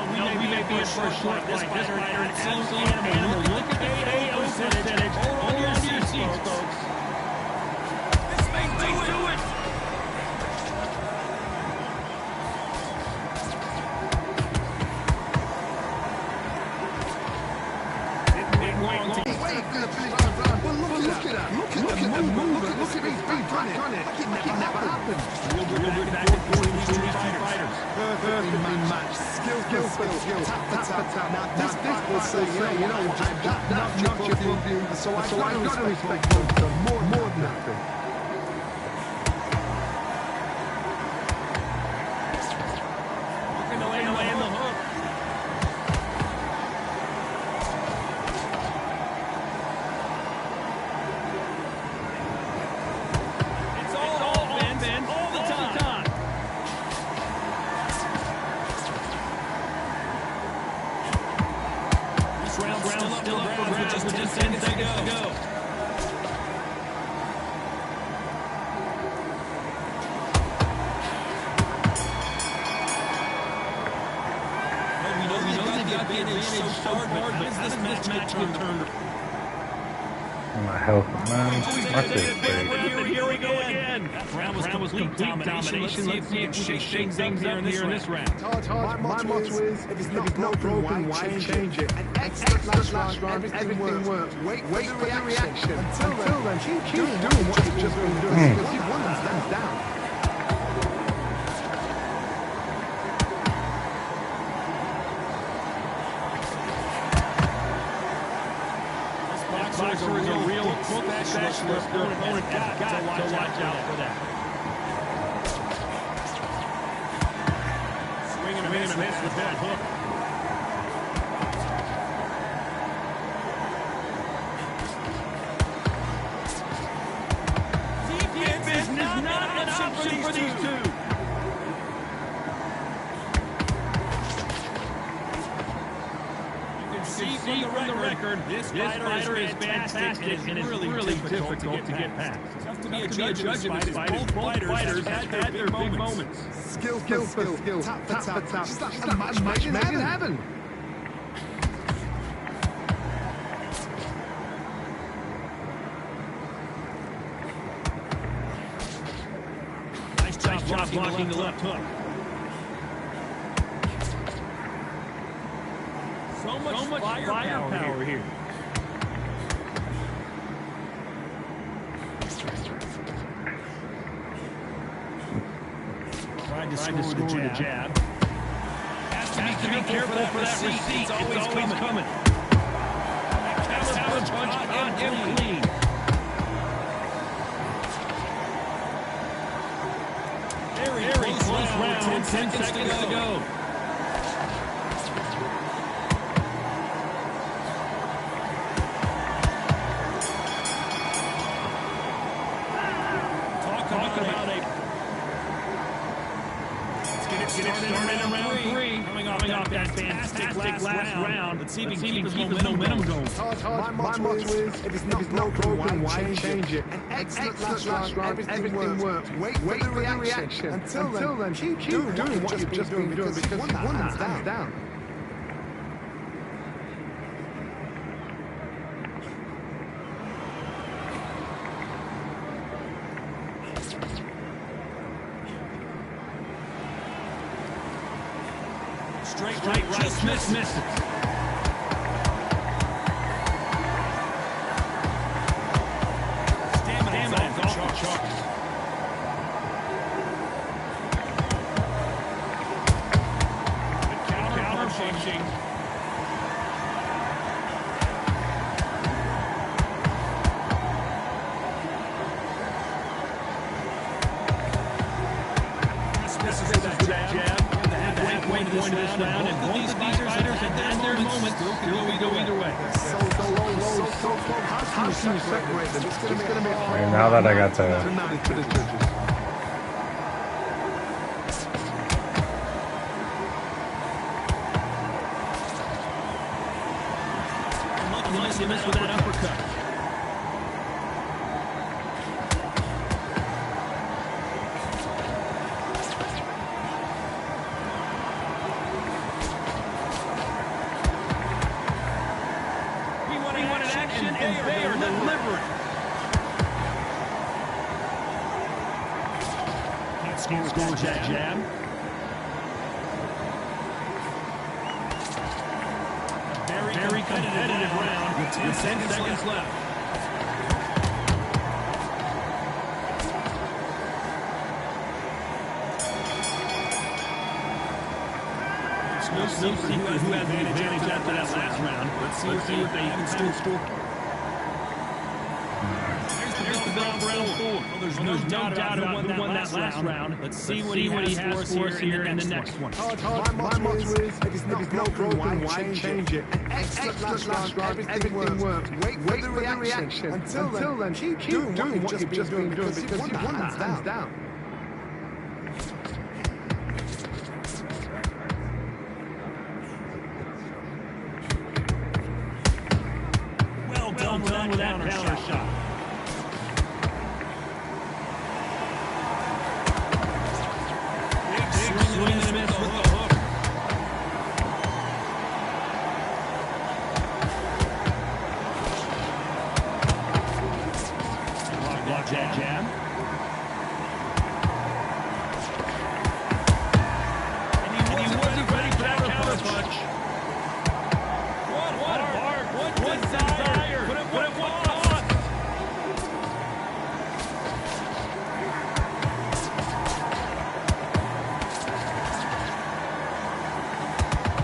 We may be in for a short fight. This fighter is an absolute animal. Look at the KO percentage. Hold on to your seats, folks. This may do it. Look at his feet on it. Like it never happened. We'll go back and forth between these two fighters. Perfectly matched. Skill. Tap. Now this will say, you know what, that knocked your view. So I gotta respect them more than nothing. Looking to land the hook. It's all offense all the time. This round still up for grabs with just 10 seconds to go. We know they've got the advantage so hard, but how does this match get turned? My health, man. My shit's crazy. Here we go again. That round was complete domination. Let's see if we can shake things up here in this round. My motto is, if it's not broken, why change it? An excellent last round, everything works. Wait for the reaction. Until then, keep doing what you've just been doing, because you've won hands down. Boxer is a real specialist. Their opponent has got to watch out for that. Swing and a miss with that hook. Defense is not an option for these two. See from the record, this fighter is fantastic and it's really difficult to get past. Tough to be a judge of this fight. Both fighters had their big moments. Skill. Tap. Just like a match made in heaven. Nice job blocking the left hook. So much firepower here. Tried to score the jab. Has to be careful for that receipt. It's always coming. Counter punch and clean. Very close round. 10 seconds to go. Get it started in round three. Coming off that fantastic last round. Let's see if he can keep his momentum going. My motto is, if it's not broken, why change it? An excellent last round, everything works. Wait for the reaction. Until then, keep doing what you've just been doing, because you've won hands down. Straight right, just misses. Stamina's off the charts. Counter punching. This is a jab. Halfway point to this round, and both of these fighters have had their moments. Still go either way. How can you separate them? It's going to be hard. And now that I got to The judges. Unless you miss with that uppercut. We wanted action, and they are delivering. Scores that jab. Very competitive round with 10 seconds left. No secret who has the advantage after that last round. Let's see what they have in store. There's the bell for round 4. Well, there's no doubt about who won that last round. Let's see what he has for us here in the next one. My motto is, if it's not broken, why change it? Excellent last round, everything works. Wait for the reaction. Until then, keep doing what you've just been doing, because you've won that hands down. Well done with that counter shot. Big swing and a miss with the hook. Block jab. And he wasn't ready for that counter punch. What desire? But at what cost?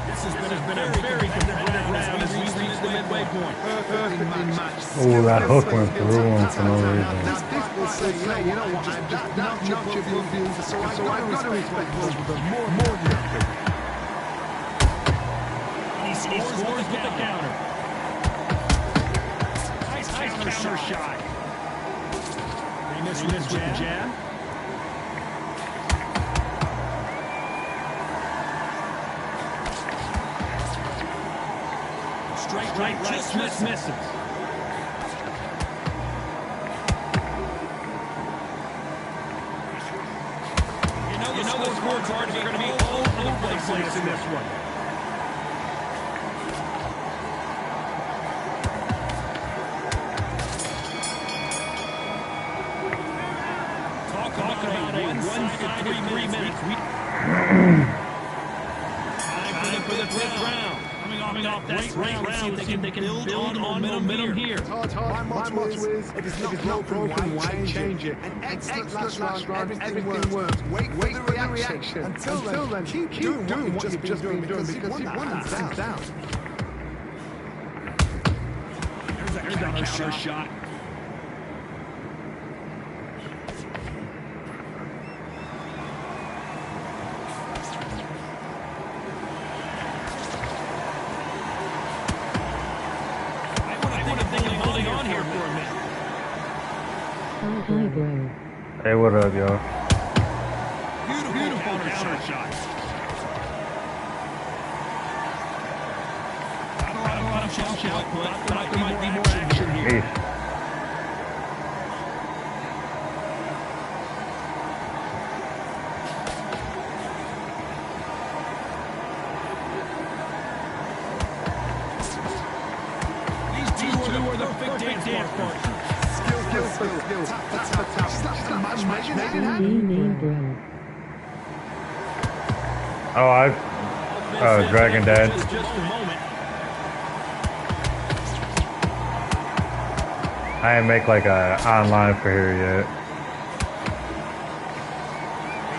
This has been a very competitive round as we reach the midway point. Perfectly matched. oh, that hook went through him for no reason. Now this will say, you know what, that's not your view, so I've got to respect both of them more than that. He scores with the counter. Nice counter shot. They miss with the jab. Straight right, just misses. You know the scorecards are going to be all over the place in this one. Talk about a one-sided 3 minutes. Time for the fifth round. Coming off that great round, see if they can build on momentum here. My motto is, if it's not broken, why change it? An excellent last round, everything works. Wait for the reaction. Until then, keep doing what you've just been doing, because you've won that down. There's a counter shot. Holding on here for a minute. Hey, what up, y'all? Beautiful counter shot. Not a lot of punch output, but there might be more action here. Hey. Dance partners. Skill. Tap. Oh, Dragon Dad. Just a moment. I didn't make like a online for here yet.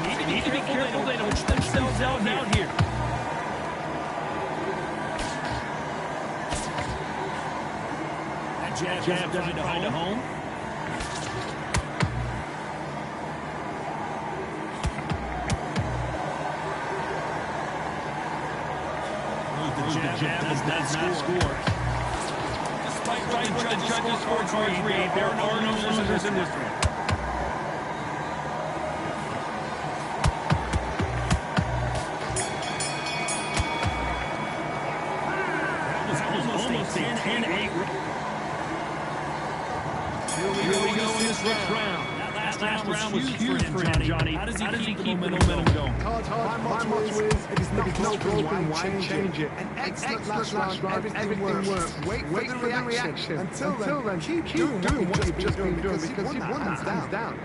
They need to be careful they don't push themselves out here. That jab doesn't find a home. The jab does not score. Despite what the judges scorecards read, there are no losers in this one. That was almost a 10-8. Here we go in this next round. That last round was huge for him, Johnny. How does he keep the momentum going? My motto is, if it's not broken, why change it? An excellent last round, everything works. Wait for the reaction. Until then, keep doing what you've just been doing, because you've won hands down.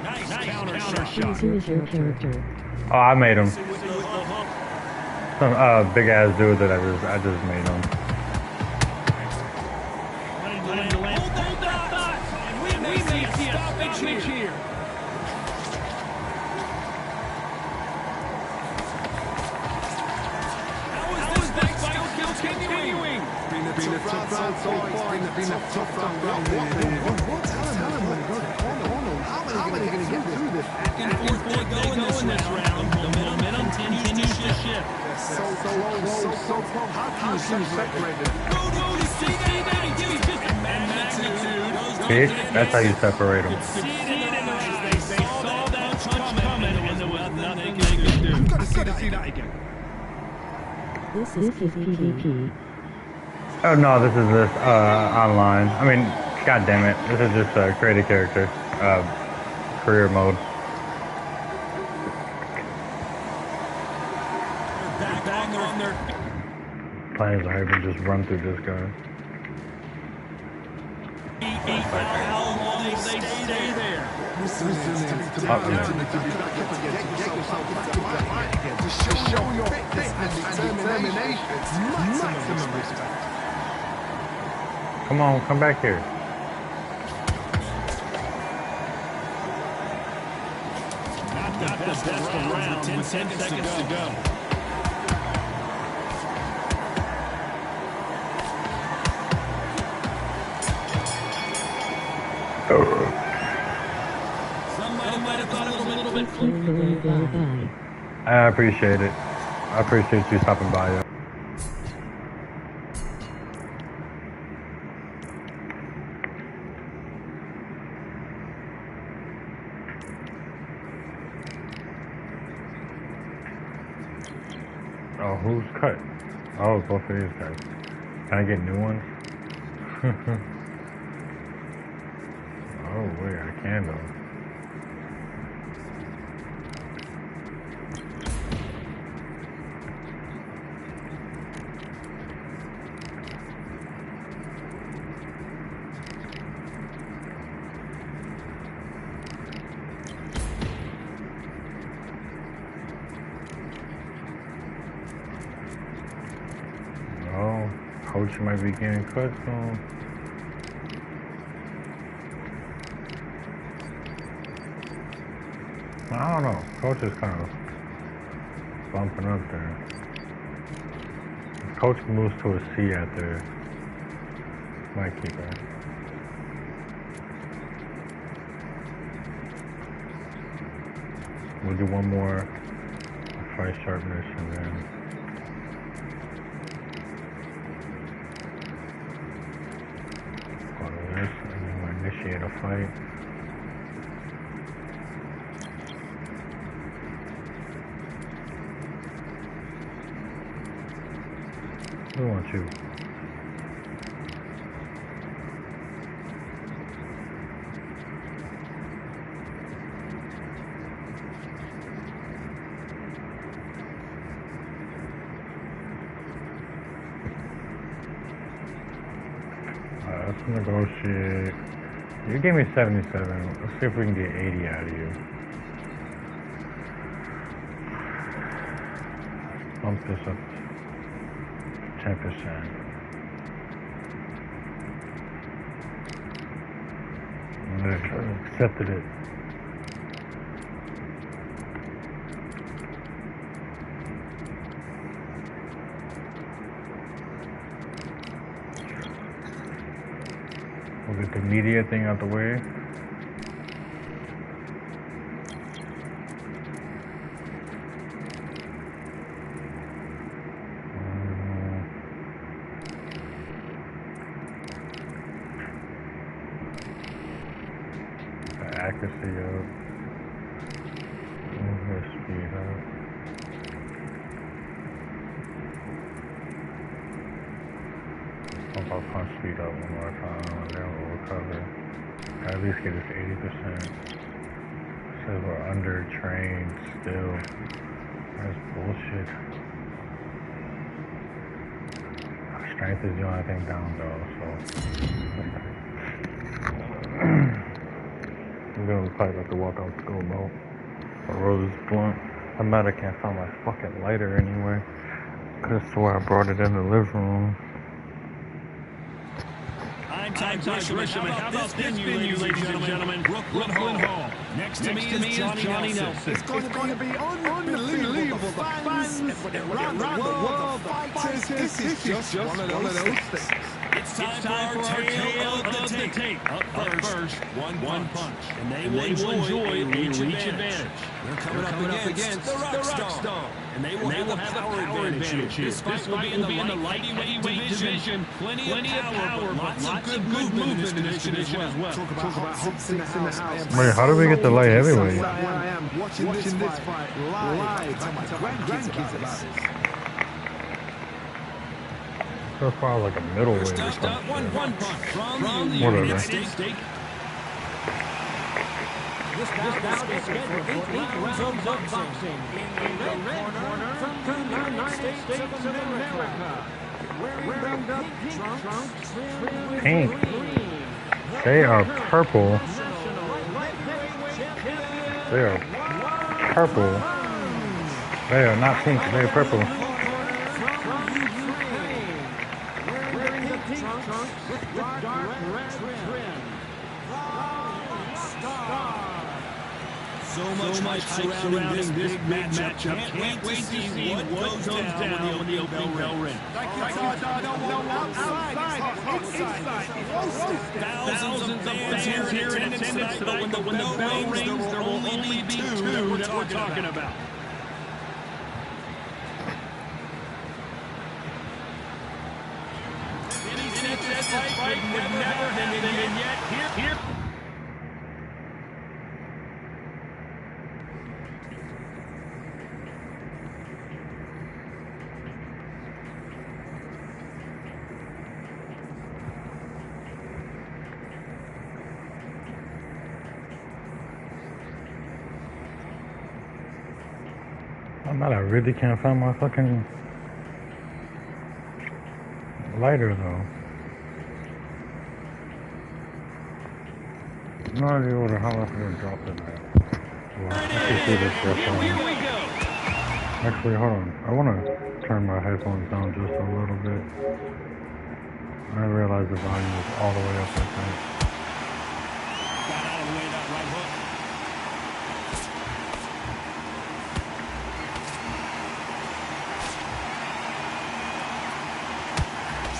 Nice counter shot. Who is your character? Oh, I made him. Some big ass dude that I just made him. Hold that thought, and we may see a stoppage here. How is this fight still continuing? Been a tough round so far. It's been a tough round. How many going to get through this? Back and forth they go in this round. The momentum continues to shift. So close. How can you separate it? See that? He gives just a magnitude. See? That's how you separate them. See it in their eyes. They saw that punch coming, and there was nothing they could do. You've got to see that again. This is PvP. Oh no, this is online. I mean, god damn it. This is just create a character. Career mode. Back on their Plans I even just run through this guy. feet. How long will they stay there? Resilience to be back up again. Get yourself back in that fight again. To show your fitness and determination. Maximum respect. Come on, come back here. Not the best around with 10 seconds to go. Somebody might have thought it was a little bit Bye. I appreciate it. I appreciate you stopping by. Oh, who's cut? Oh, both of these guys. Can I get new ones? Oh, wait, I can though. Oh, coach might be getting cut soon. I don't know. Coach is kind of bumping up there. If coach moves to a C after, might keep her. We'll do one more fight sharpness and then go to this and then we'll initiate a fight. Who wants you? let's negotiate. You gave me 77. Let's see if we can get 80 out of you. Bump this up 10%. Accepted it. We'll get the media thing out the way. Accuracy up. Speed up. Pump our punch speed up one more time, and then we'll recover. At least get us 80%. Says we're under trained still. That's bullshit. Our strength is the only thing down though, so. I'm gonna probably have to walk out the go boat. I roll this blunt. I'm mad I can't find my fucking lighter anywhere. Could've swore I brought it in the living room. Time Grisham. How about this venue, ladies and gentlemen? Brooklyn Hall. Next to me is Johnny Nelson. It's going to be unbelievable. The fans around the world, the fighters. This is just one of those things. It's time for our tale of the tape. Up first, one punch. And they will enjoy a reach advantage. They're coming up against the Rockstar. And they will have a power advantage here. This fight will be in the lightweight division. Plenty of power, but lots of good movement in this division as well. Talk about hot seats in the house. Wait, how do we get the light heavyweight? Where I am watching this fight live. Tell my grandkids about this. So far like a middleweight or First something. up, one punch from the Whatever. United States. This bout is scheduled for 8 rounds of boxing. In the red corner from the United States of America, wearing the pink trunks trimmed Pink. with green. They are purple. They are purple. They are not pink, they are purple. Wearing the pink trunks with dark red trim. So much hype surrounding this matchup. Can't wait to see what goes down when the opening bell rings. Thousands of fans here in attendance tonight, but when the bell rings, there will only be two that we're talking about. Any this fight would never happen, and yet here. I'm mad I really can't find my fucking lighter though. No idea what the hell I'm gonna drop it at. Well, I can see this stuff Here on. we go. Actually, hold on. I wanna turn my headphones down just a little bit. I realize the volume is all the way up, I think. Got out of the way of that right hook.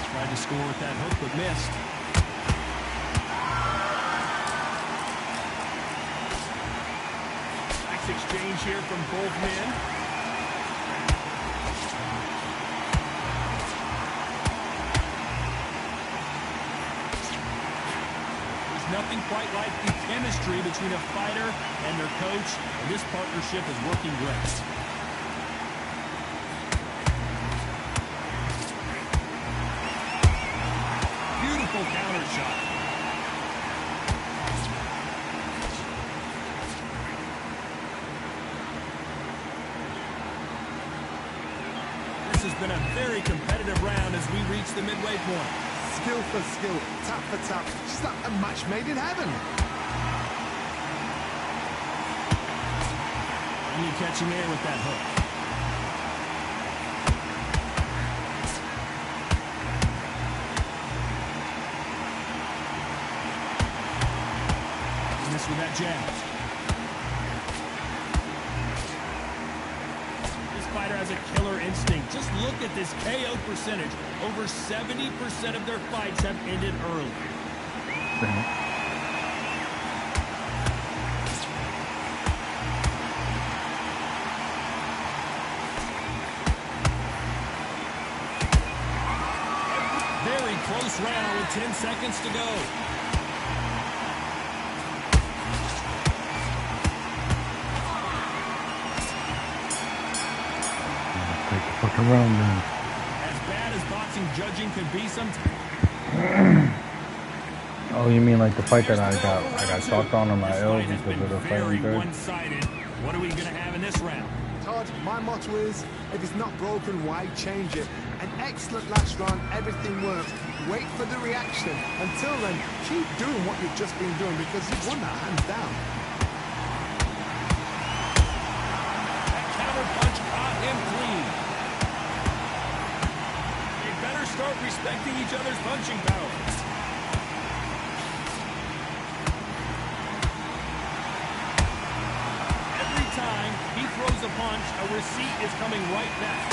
Tried to score with that hook, but missed. Nice exchange here from both men. There's nothing quite like the chemistry between a fighter and their coach, and this partnership is working great. Beautiful counter shot. This has been a very competitive round as we reach the midway point. skill for skill, tap for tap. Just like a match made in heaven. And you catch him there with that hook. With that jab. This fighter has a killer instinct. Just look at this KO percentage. Over 70% of their fights have ended early. Very close round with 10 seconds to go. Fuck around then. As bad as boxing judging can be sometimes. Oh, you mean like the fight that I got chalked on my L because of the fighting very one-sided. What are we gonna have in this round? Todd, my motto is, if it's not broken, why change it? An excellent last round, everything works. Wait for the reaction. Until then, keep doing what you've just been doing because you've won that hands down. That counter punch caught him clean. They better start respecting each other's punching power. Every time he throws a punch, a receipt is coming right back.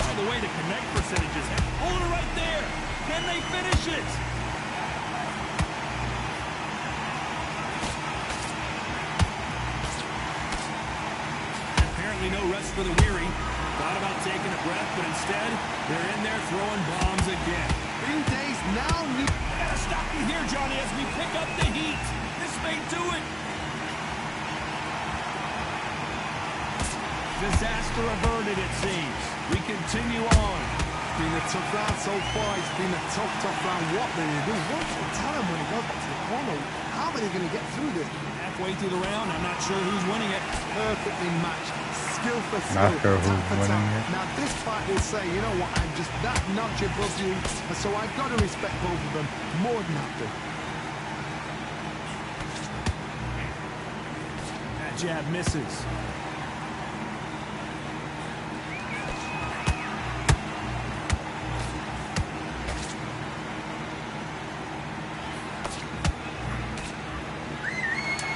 By the way, the connect percentages. Hold it right there. Can they finish it? Apparently no rest for the weary. Thought about taking a breath, but instead, they're in there throwing bombs again. Green Days now need... I gotta stop you here, Johnny, as we pick up the heat. This may do it. Disaster averted, it seems. We continue on. It's been a tough round so far. It's been a tough round. What they do? What can you tell them when he goes back to the corner? How are they going to get through this? Halfway through the round, I'm not sure who's winning it. Perfectly matched. Skill for skill. Not sure who's winning it. Now this fight will say, you know what, I'm just that notch above you, and so I've got to respect both of them more than have to. That jab misses.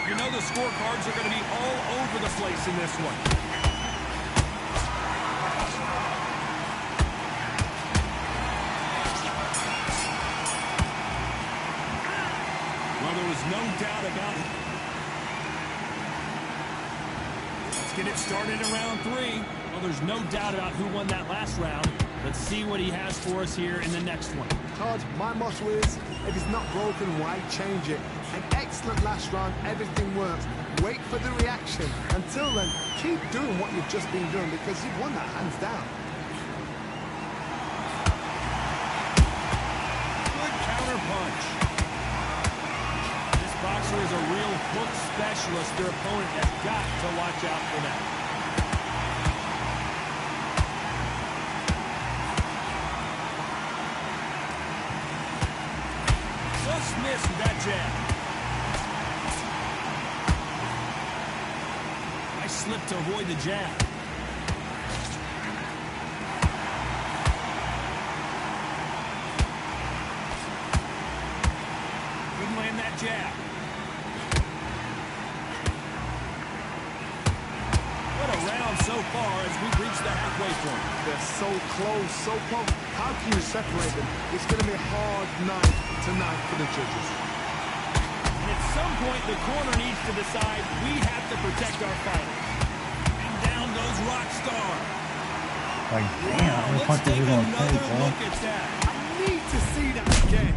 You know the scorecards are going to be all over the place in this one. Well, there was no doubt about it. Let's get it started in round 3. Well, there's no doubt about who won that last round. Let's see what he has for us here in the next one. Todd, my motto is, if it's not broken, why change it? An excellent last round, everything works. Wait for the reaction. Until then, keep doing what you've just been doing because you've won that hands down. Good counter punch. This boxer is a real hook specialist. Their opponent has got to watch out for that. Just missed with that jab. Nice slip to avoid the jab. Couldn't land that jab. What a round so far as we've reached the halfway point. They're so close, so close. How can you separate them? It's going to be a hard night tonight for the judges. And at some point, the corner needs to decide we have to protect our fighters. And down goes Rockstar. Like, damn, how many punches you gonna take, bro? Look at that. I need to see that again.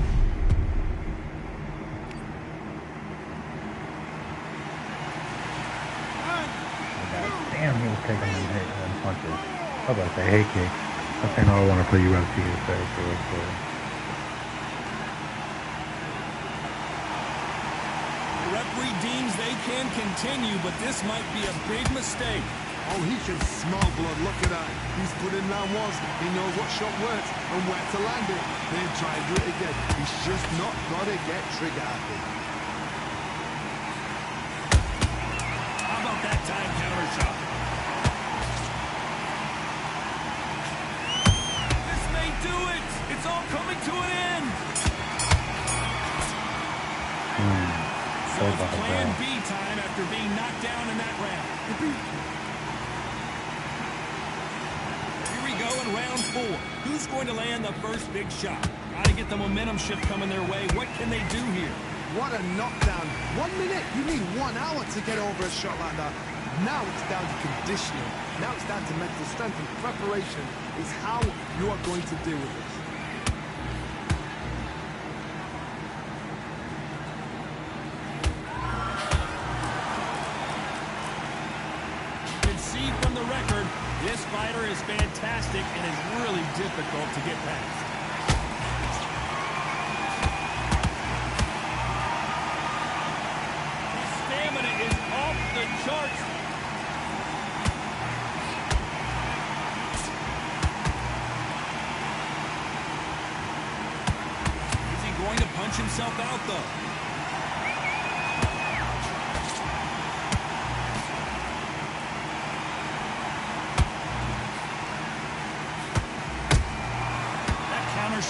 Damn, he was taking them punches. I was about to say, hey, kick. I think I want to put you up to your face real quick. The referee deems they can continue, but this might be a big mistake. Oh, he can smell blood. Look at that. He's put in round ones. He knows what shot works and where to land it. Then try and do it again. He's just not got to get trigger happy. How about that time counter shot? This may do it. It's all coming to an end. So it's plan B time after being knocked down in that round. Here we go in round 4. Who's going to land the first big shot? Got to get the momentum shift coming their way. What can they do here? What a knockdown. 1 minute. You need 1 hour to get over a shot like that. Now it's down to conditioning. Now it's down to mental strength, and preparation is how you are going to deal with this. From the record, this fighter is fantastic and is really difficult to get past. His stamina is off the charts. Is he going to punch himself out, though?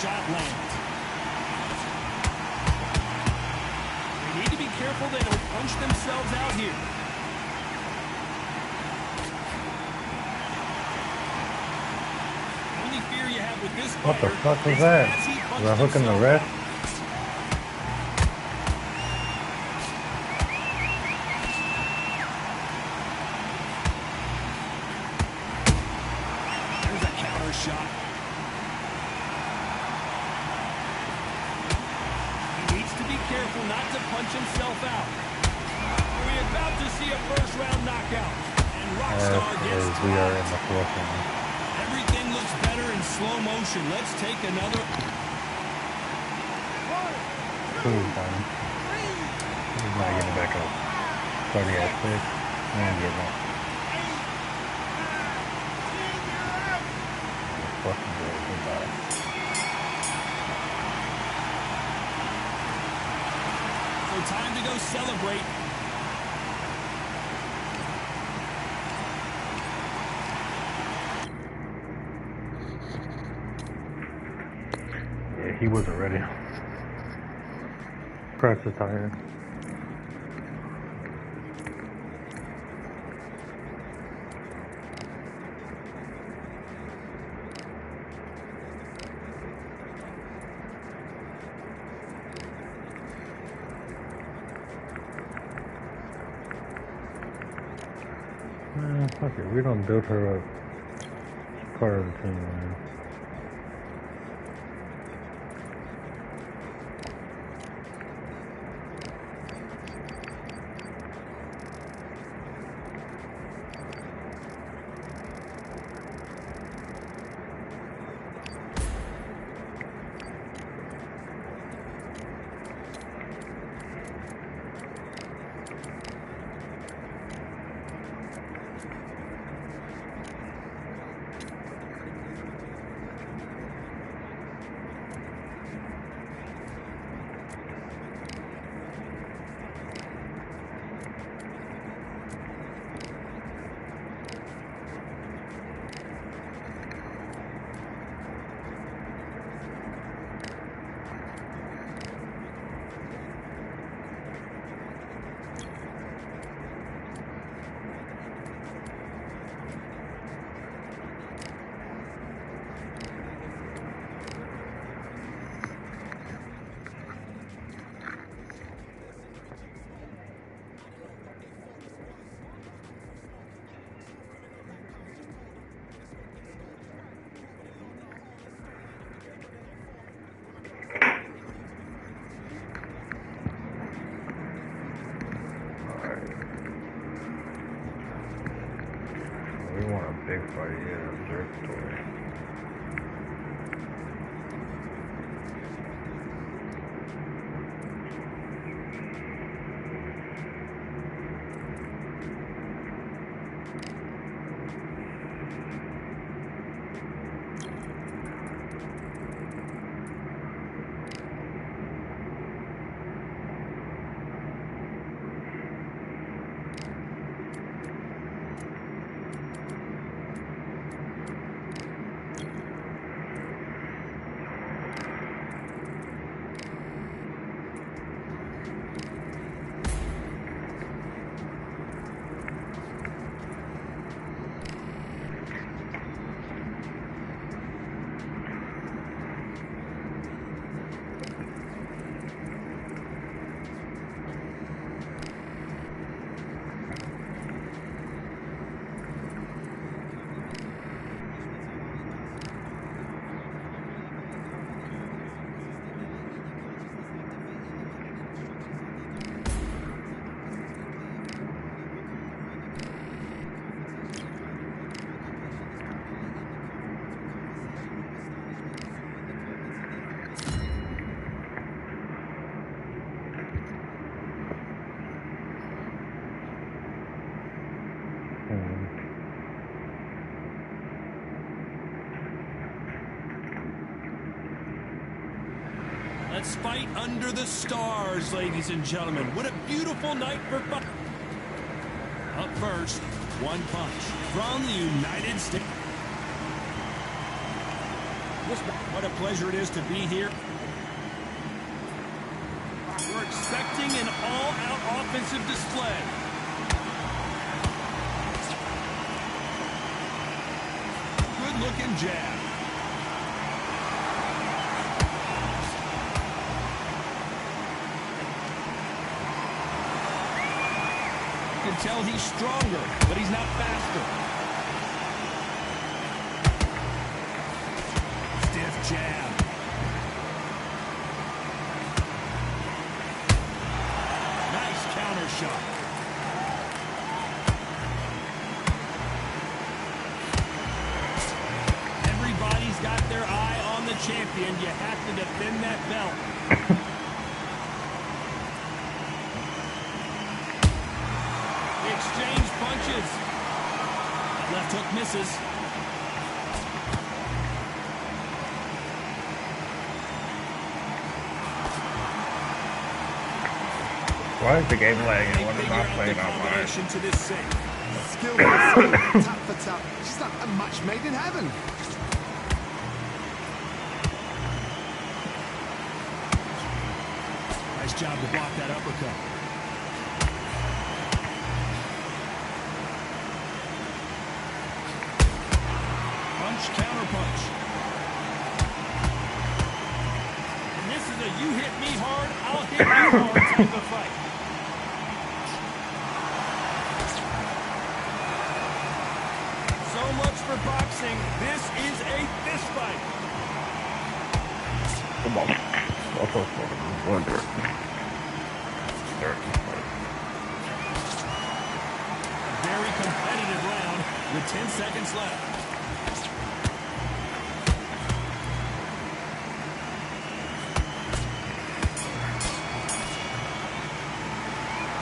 Shot lands. They need to be careful they don't punch themselves out here. Only fear you have with this What the fighter fuck was is that? as he punched Was I hooking the himself. rest? There's a counter shot. Careful not to punch himself out. We're about to see a first-round knockout, and Rockstar gets we are in the 4th round. Everything looks better in slow motion. Let's take another. Cool, buddy. He's not getting back up. 30 at 6. He ain't getting up. Fucking good. Goodbye. Time to go celebrate. Yeah, he wasn't ready. Press the tire. Man, fuck it. We don't build her up. She's part of the team, man. We want a big fight, yeah, a jerk toy. Let's fight under the stars, ladies and gentlemen. What a beautiful night for fun. Up first, one punch from the United States. What a pleasure it is to be here. We're expecting an all-out offensive display. Good-looking jab. You can tell he's stronger, but he's not faster. Stiff jab. Nice counter shot. Everybody's got their eye on the champion. You have to defend that belt. Exchange punches. Left hook misses. Why is the game lagging? What is Figure not out playing the on mine? combination to this save. Skill for skill, tap for tap. She's like a match made in heaven. Nice job to block that uppercut. Punch, counter punch. And this is a you hit me hard, I'll hit you hard type of fight. So much for boxing. This is a fist fight. Come on. Wonder. Very competitive round with 10 seconds left.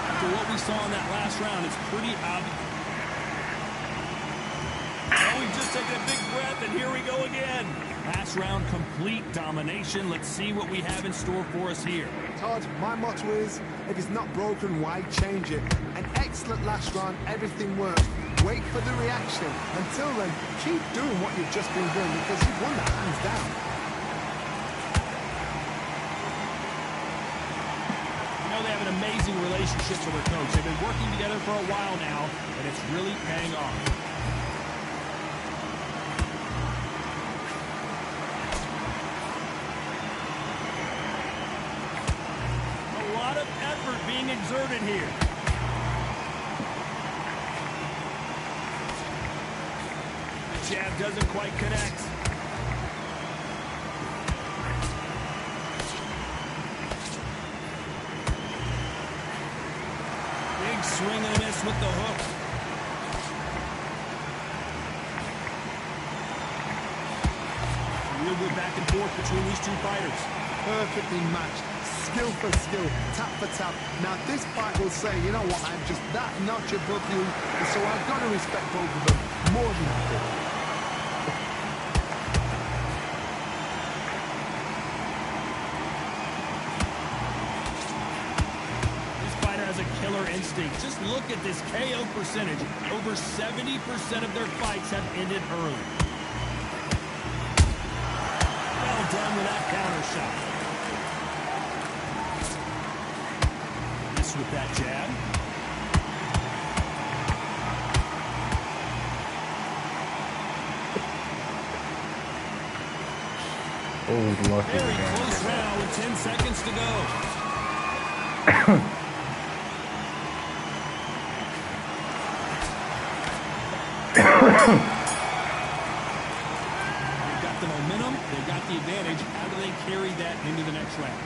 After what we saw in that last round, it's pretty obvious. Oh, we've just taken a big breath, and here we go again. Last round, complete domination. Let's see what we have in store for us here. Todd, my motto is, if it's not broken, why change it? An excellent last round, everything works. Wait for the reaction. Until then, keep doing what you've just been doing because you've won that hands down. You know, they have an amazing relationship with their coach. They've been working together for a while now, and it's really paying off. Being exerted here. The jab doesn't quite connect. Big swing and a miss with the hook. Real good back and forth between these two fighters. Perfectly matched. Skill for skill, tap for tap. Now this fight will say, you know what, I'm just that notch above you, and so I've got to respect both of them more than happy. This fighter has a killer instinct. Just look at this KO percentage. Over 70% of their fights have ended early. Well done with that counter shot. With that jab. Oh, lucky. Very close round with 10 seconds to go. They've got the momentum, they've got the advantage. How do they carry that into the next round?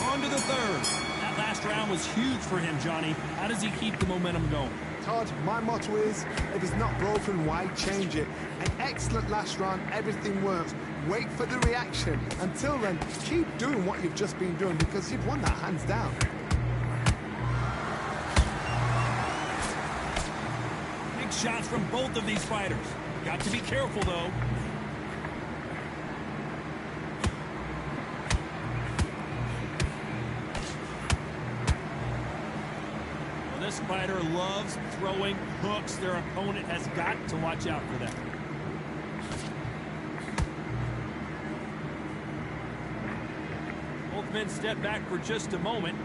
On to the third. That last round was huge for him, Johnny. How does he keep the momentum going? Todd, my motto is, if it's not broken, why change it? An excellent last round, everything works. Wait for the reaction. Until then, keep doing what you've just been doing because you've won that hands down. Big shots from both of these fighters. Got to be careful, though. This fighter loves throwing hooks. Their opponent has got to watch out for that. Both men step back for just a moment.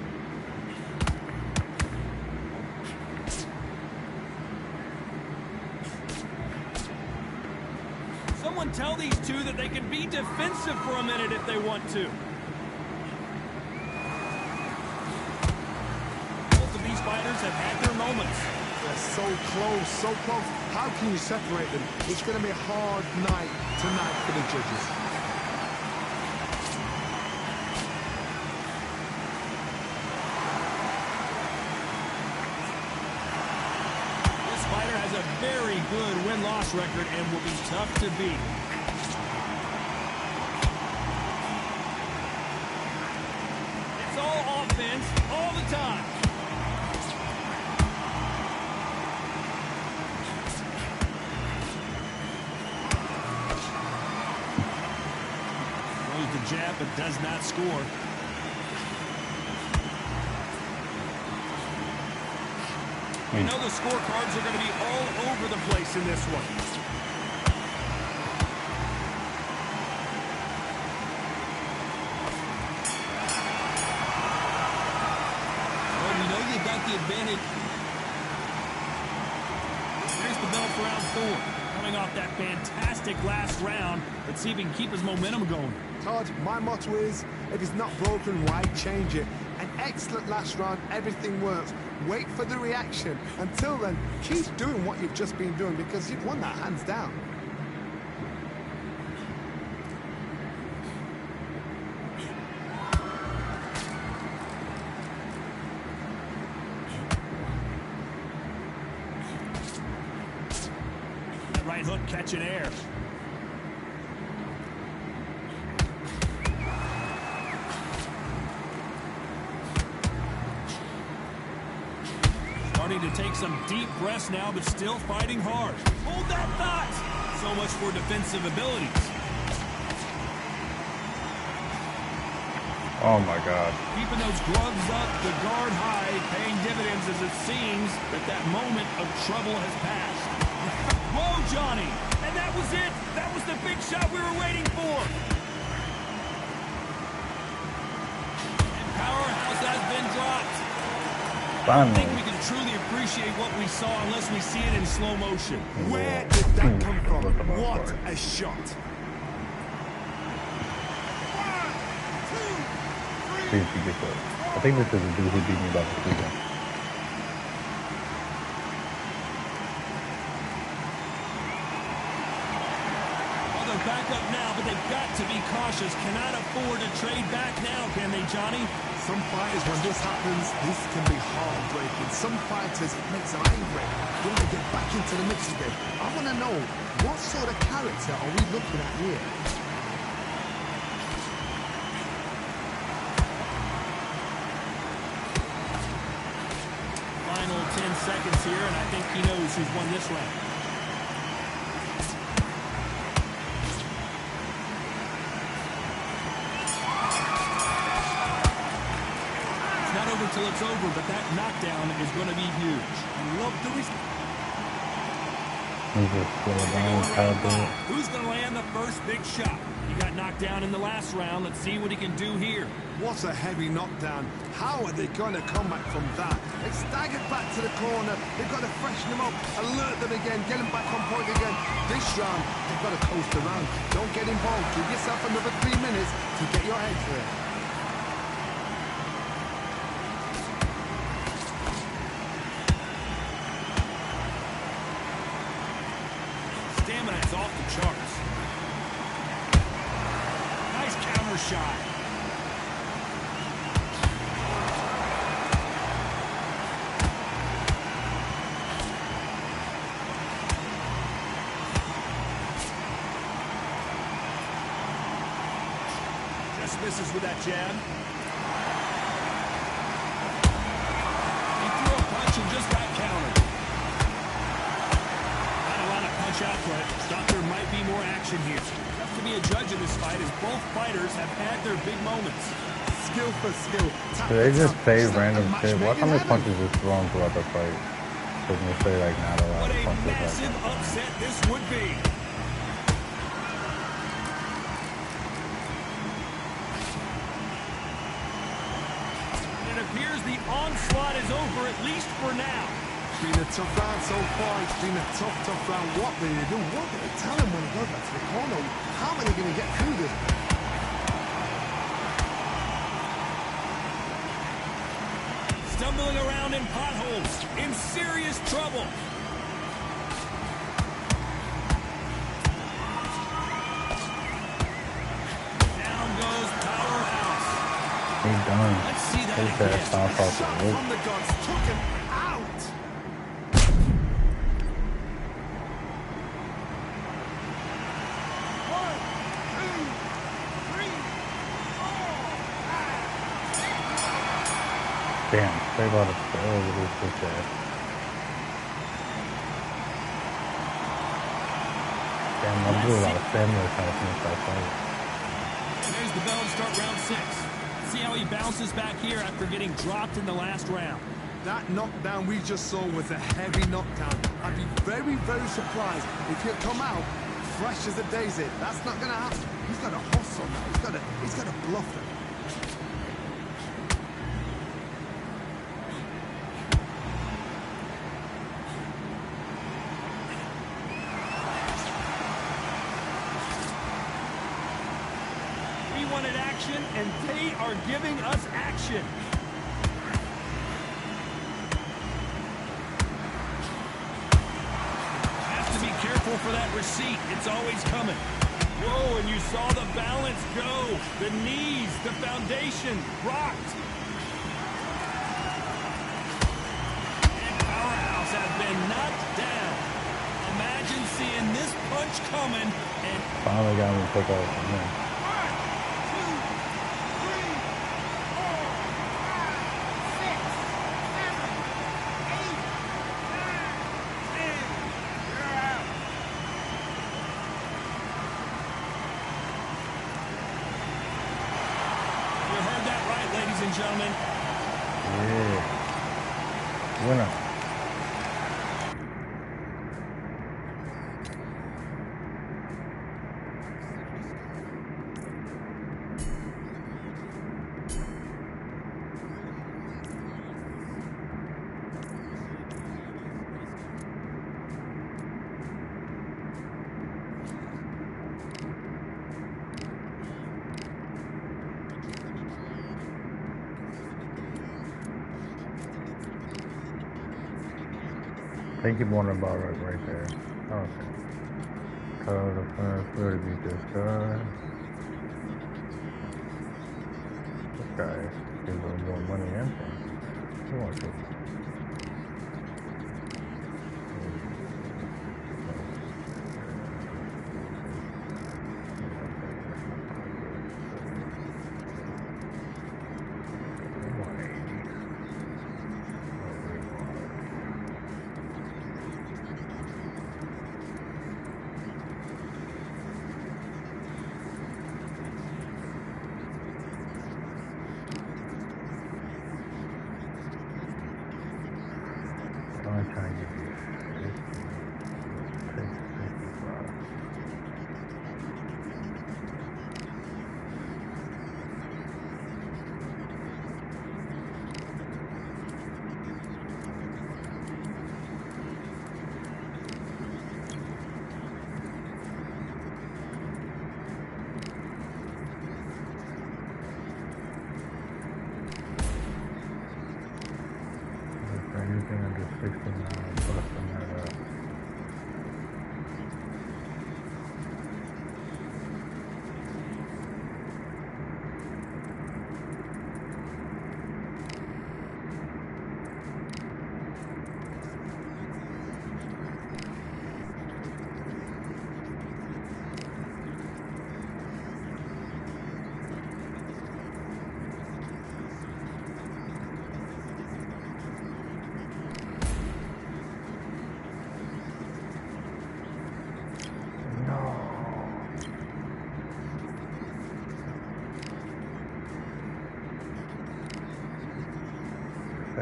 Someone tell these two that they can be defensive for a minute if they want to. Both of these fighters have had their moments. They're so close, so close. How can you separate them? It's going to be a hard night tonight for the judges. This fighter has a very good win-loss record and will be tough to beat. It's all offense all the time. Throws the jab but does not score. You know the scorecards are going to be all over the place in this one. Well, you know you got the advantage. Here's the bell for round 4. Coming off that fantastic last round. Let's see if he can keep his momentum going. Todd, my motto is, if it's not broken, why change it? An excellent last round, everything works. Wait for the reaction. Until then, keep doing what you've just been doing because you've won that hands down. That right hook catching air. Starting to take some deep breaths now, but still fighting hard. Hold that thought. So much for defensive abilities. Oh my God. Keeping those gloves up, the guard high, paying dividends as it seems that moment of trouble has passed. Whoa, Johnny! And that was it! That was the big shot we were waiting for! And powerhouse has been dropped. I don't think we can truly appreciate what we saw unless we see it in slow motion. Where did that come from? What a shot. 1, 2, 3. See if he gets up. I think this is the dude who beat me about the season. Well, they're back up now, but they've got to be cautious. Cannot afford to trade back now, can they, Johnny? Some fighters, when this happens, this can be heartbreaking. Some fighters, it makes them angry. They want to get back into the mix again. I want to know, what sort of character are we looking at here? Final 10 seconds here, and I think he knows who's won this round. Till it's over, but that knockdown is going to be huge. Look, who's going to land the first big shot? He got knocked down in the last round. Let's see what he can do here. What a heavy knockdown. How are they going to come back from that? They staggered back to the corner. They've got to freshen them up, alert them again, get them back on point again. This round, they've got to coast around. Don't get involved. Give yourself another 3 minutes to get your head clear. Stamina's off the charts. Nice counter shot. Just misses with that jab. He threw a punch and just got countered. Output. Thought there might be more action here. Tough to be a judge in this fight as both fighters have had their big moments. skill for skill. So they just say random shit. Watch how many punches is thrown throughout the fight. Because they say like not a lot of punches. What a massive upset this would be. It appears the onslaught is over, at least for now. It's been a tough round so far. It's been a tough round. What will they do? What will they tell him when he goes back to the corner? How are they going to get through this? Stumbling around in potholes, in serious trouble. Down goes Powerhouse. He's done. Let's see that He's that again. sound off the roof. From the gods, took him out. One, two, three, Damn, they about to fail with this bitch ass. Damn, I'm doing a lot of stamina trying to finish that fight. There's the bell to start round 6. See how he bounces back here after getting dropped in the last round. That knockdown we just saw was a heavy knockdown. I'd be very, very surprised if he'll come out fresh as a daisy. That's not going to happen. He's got a hustle now. He's got to bluff them. We wanted action, and they are giving us action. Has to be careful for that receipt. It's always coming. Whoa, and you saw the balance go. The knees, the foundation, rocked. And Powerhouse has been knocked down. Imagine seeing this punch coming and Finally got him to pick up from him. gentlemen. Yeah. Winner. I think you want about it right there. Okay. Color the fence, really beat this guy. This guy gives a little more money in for him. Who wants it?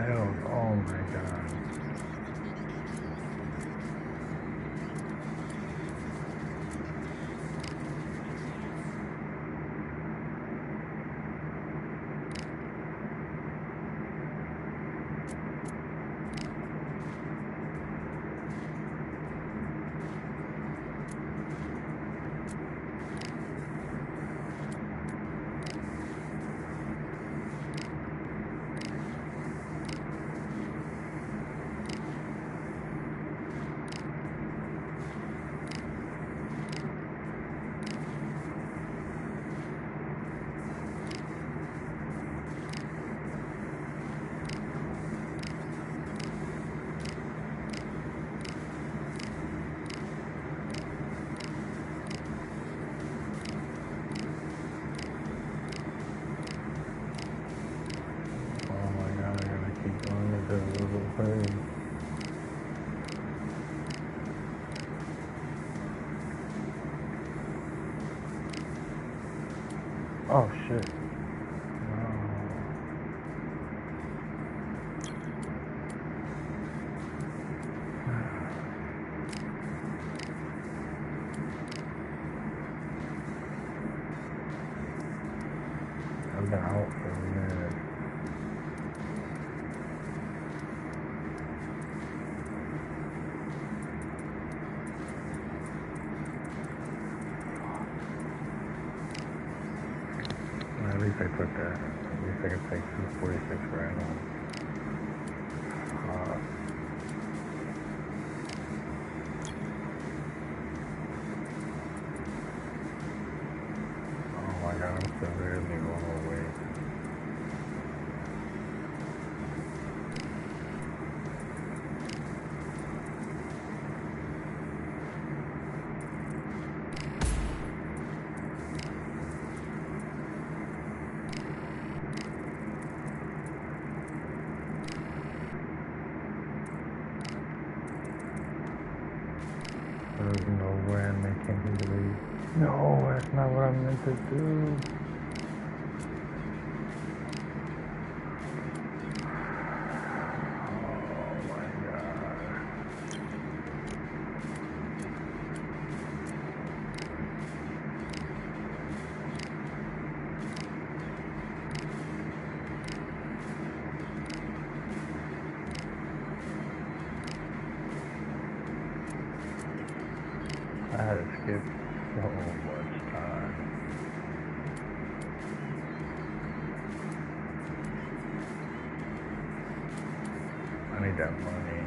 hell? Oh my god. Oh shit. No. I've been out for a minute. At least I took that. At least I could take 246 right on. Oh my god, I'm severely overweight. There's no way I'm making me leave. No, that's not what I meant to do. Oh my god. I had to skip so much time. I need that money.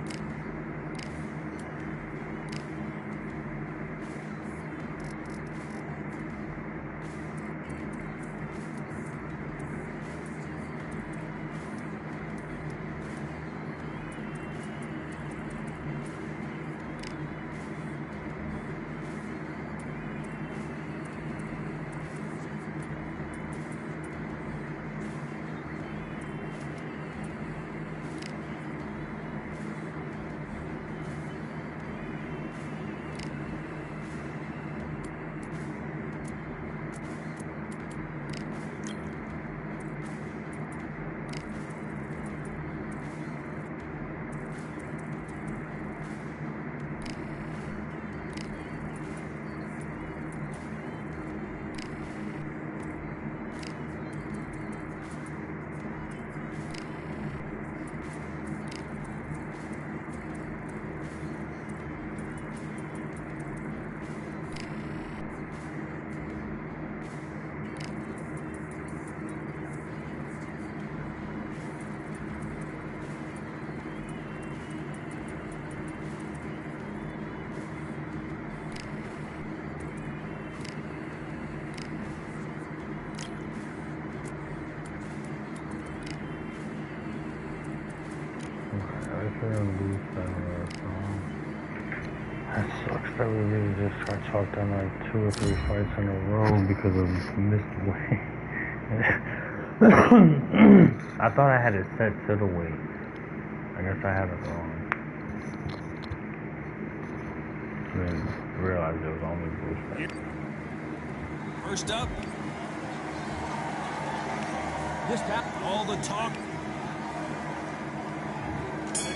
That sucks that we really just got chalked on like 2 or 3 fights in a row because of missed weight. I thought I had it set to the weight. I guess I had it wrong. Then realized it was only boost. First up, just all the talk.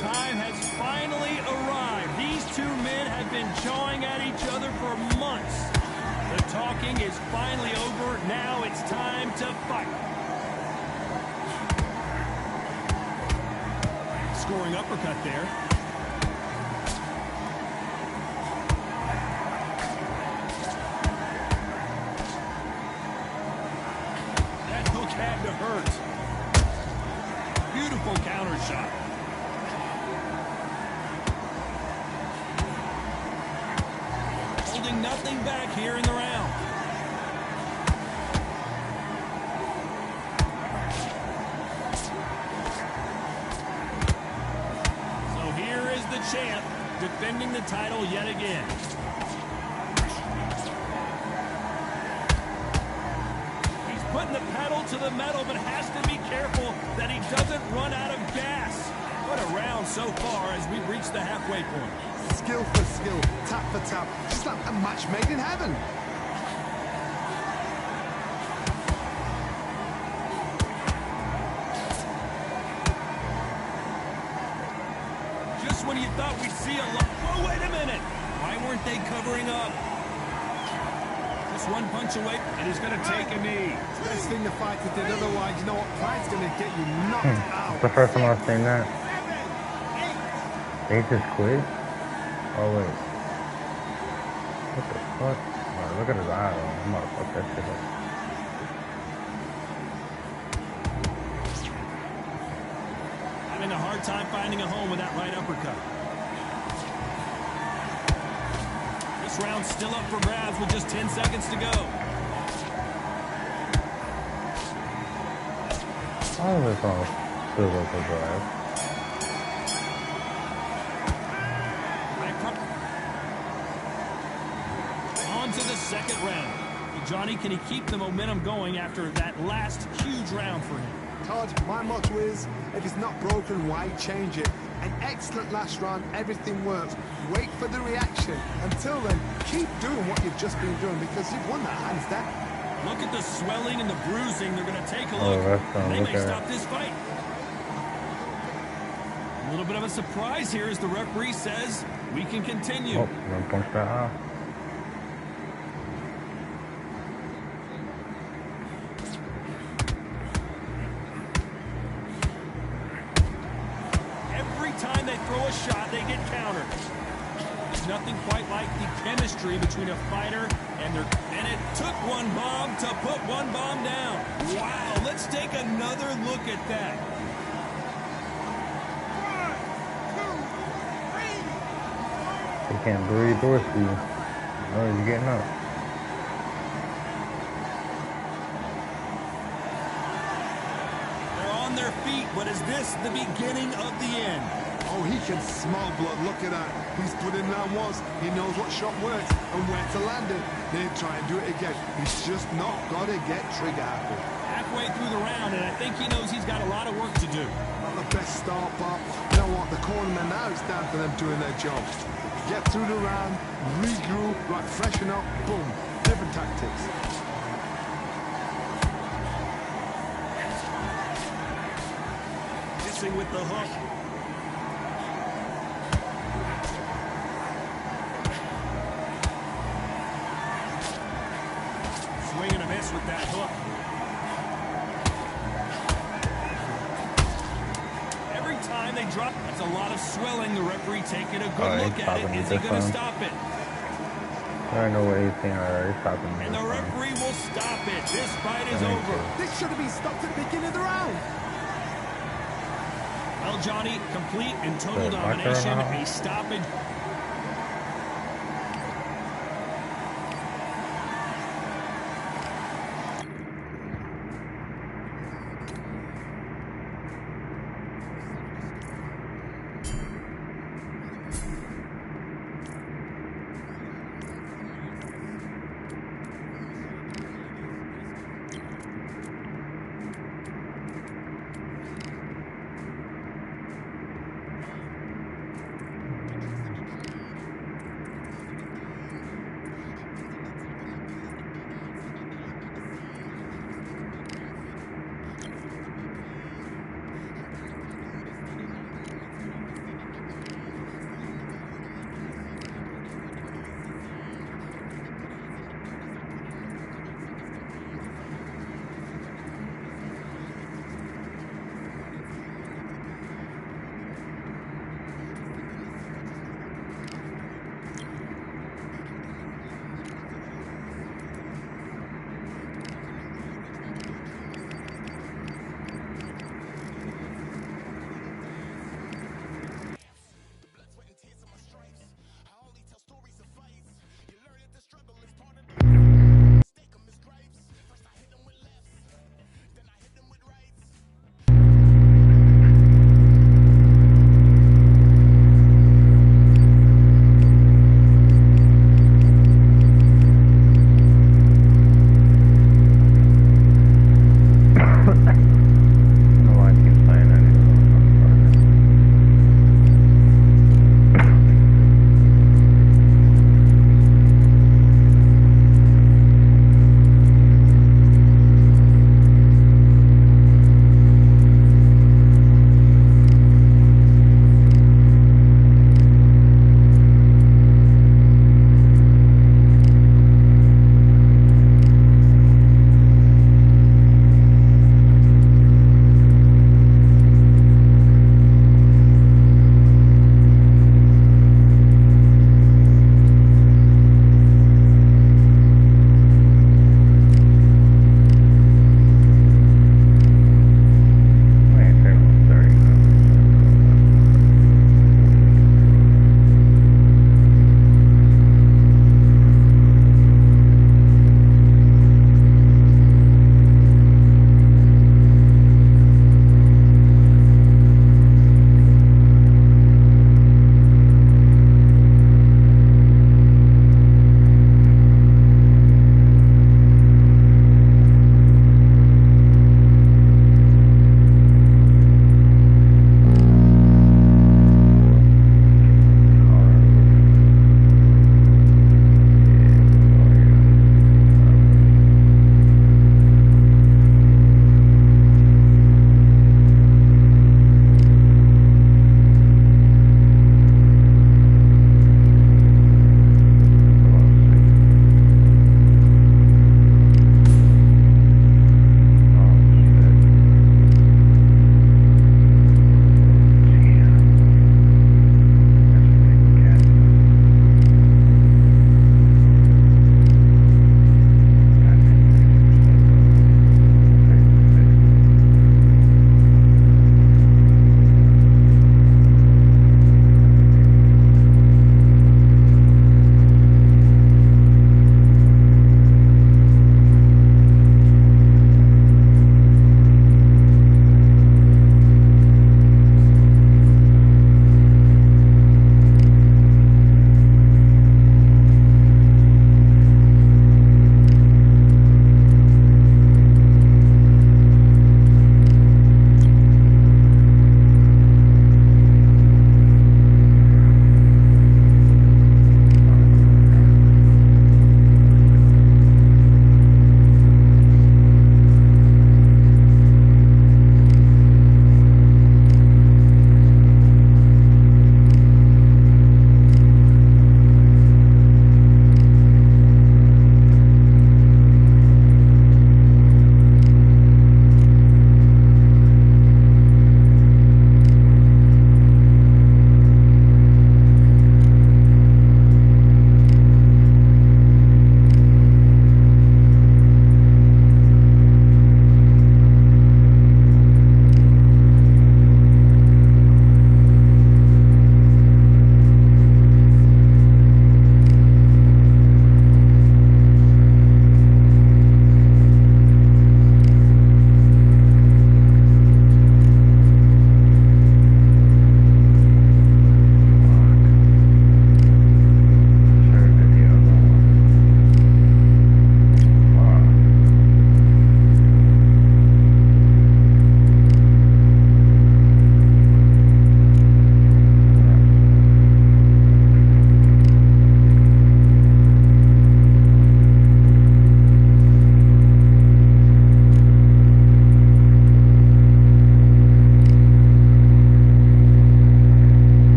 time has finally arrived. These two men have been jawing at each other for months. The talking is finally over. Now it's time to fight. Scoring uppercut there. That hook had to hurt. Beautiful counter shot. Holding nothing back here in the round. So here is the champ defending the title yet again. He's putting the pedal to the metal, but has to be careful that he doesn't run out of gas. What a round so far as we've reached the halfway point. Skill for skill, tap for tap, just like a match made in heaven. Just when you thought we'd see a lot. Oh, wait a minute. Why weren't they covering up? Just one punch away, and he's going to take a knee. Best thing the fighter did, otherwise you know what pride's going to get you knocked out. It's the first time I've seen that. They just quit? Oh wait. What the fuck? Oh, look at his eye though. I'm about to fuck that shit up. Having a hard time finding a home with that right uppercut. This round's still up for grabs with just 10 seconds to go. All of this on still up for grabs. On to the second round. Johnny, can he keep the momentum going after that last huge round for him? Todd, my motto is, if it's not broken, why change it? An excellent last round, everything works. Wait for the reaction. Until then, keep doing what you've just been doing because you've won that hands down. Look at the swelling and the bruising. They're going to take a look. They may stop this fight. A little bit of a surprise here as the referee says we can continue. Oh, you're gonna punch that eye. Time they throw a shot, they get countered. There's nothing quite like the chemistry between a fighter and their... And it took one bomb to put one bomb down. Wow, let's take another look at that. 1, 2, 3. They can't breathe or see. Oh, you're getting up. They're on their feet, but is this the beginning of the end? Oh, he can smell blood. Look at that. He's put in that once. He knows what shot works and where to land it. Then try and do it again. He's just not got to get trigger happy. Halfway through the round, and I think he knows he's got a lot of work to do. Not the best start, Bob. You know what? The cornermen now, it's down to them doing their job. Get through the round, regroup, right, freshen up, boom. Different tactics. Missing with the hook. Swing and a miss with that hook. Every time they drop, that's a lot of swelling. The referee taking a good look at it. Is he going to stop it? There ain't no way he's seen her. He's stopping me. And the referee will stop it. This fight is over. This should have been stopped at the beginning of the round. Well, Johnny, complete and total domination. A stoppage.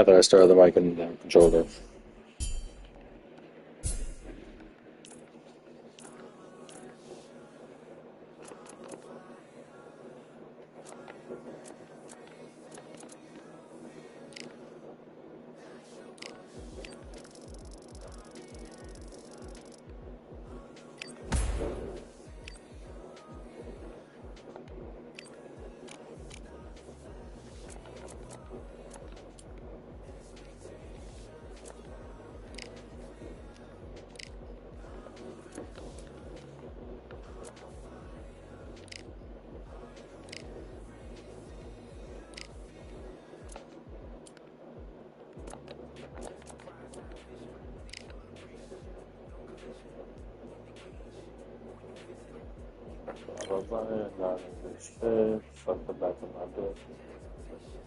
forgot that I started the mic and controller.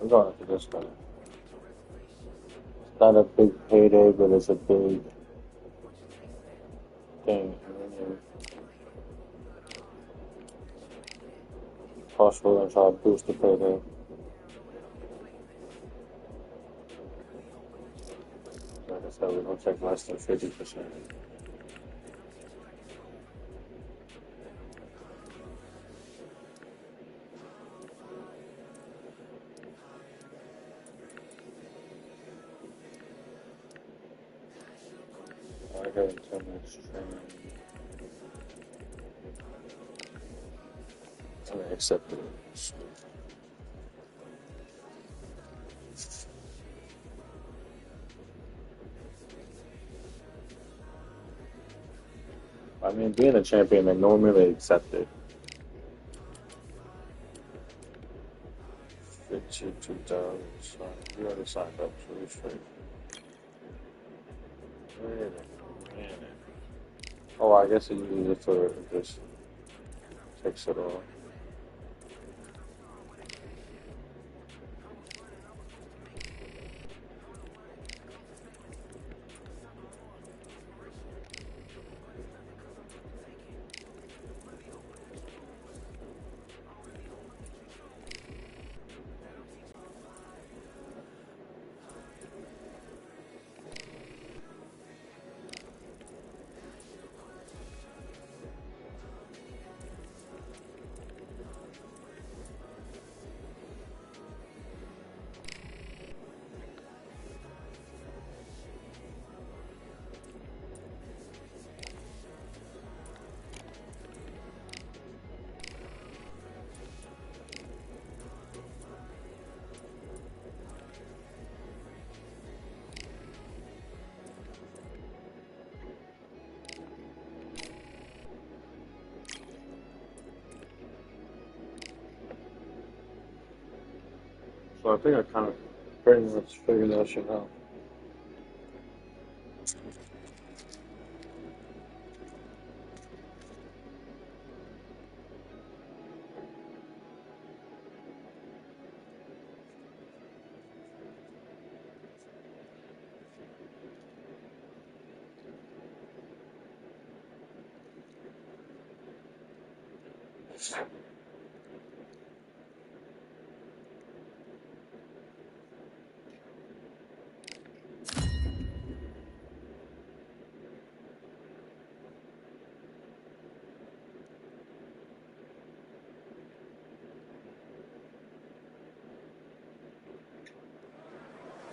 I'm going to this one. It's not a big payday, but it's a big thing. Possible and try to boost the payday. Like I said, we don't take less than 50%. I got 10 minutes training. I accept it. I mean, being a champion, they normally accept it. $52. You already signed up, so you're straight. Wait a minute. Oh, I guess it uses it for just takes it off. So I think I kind of pretty much figured that shit out.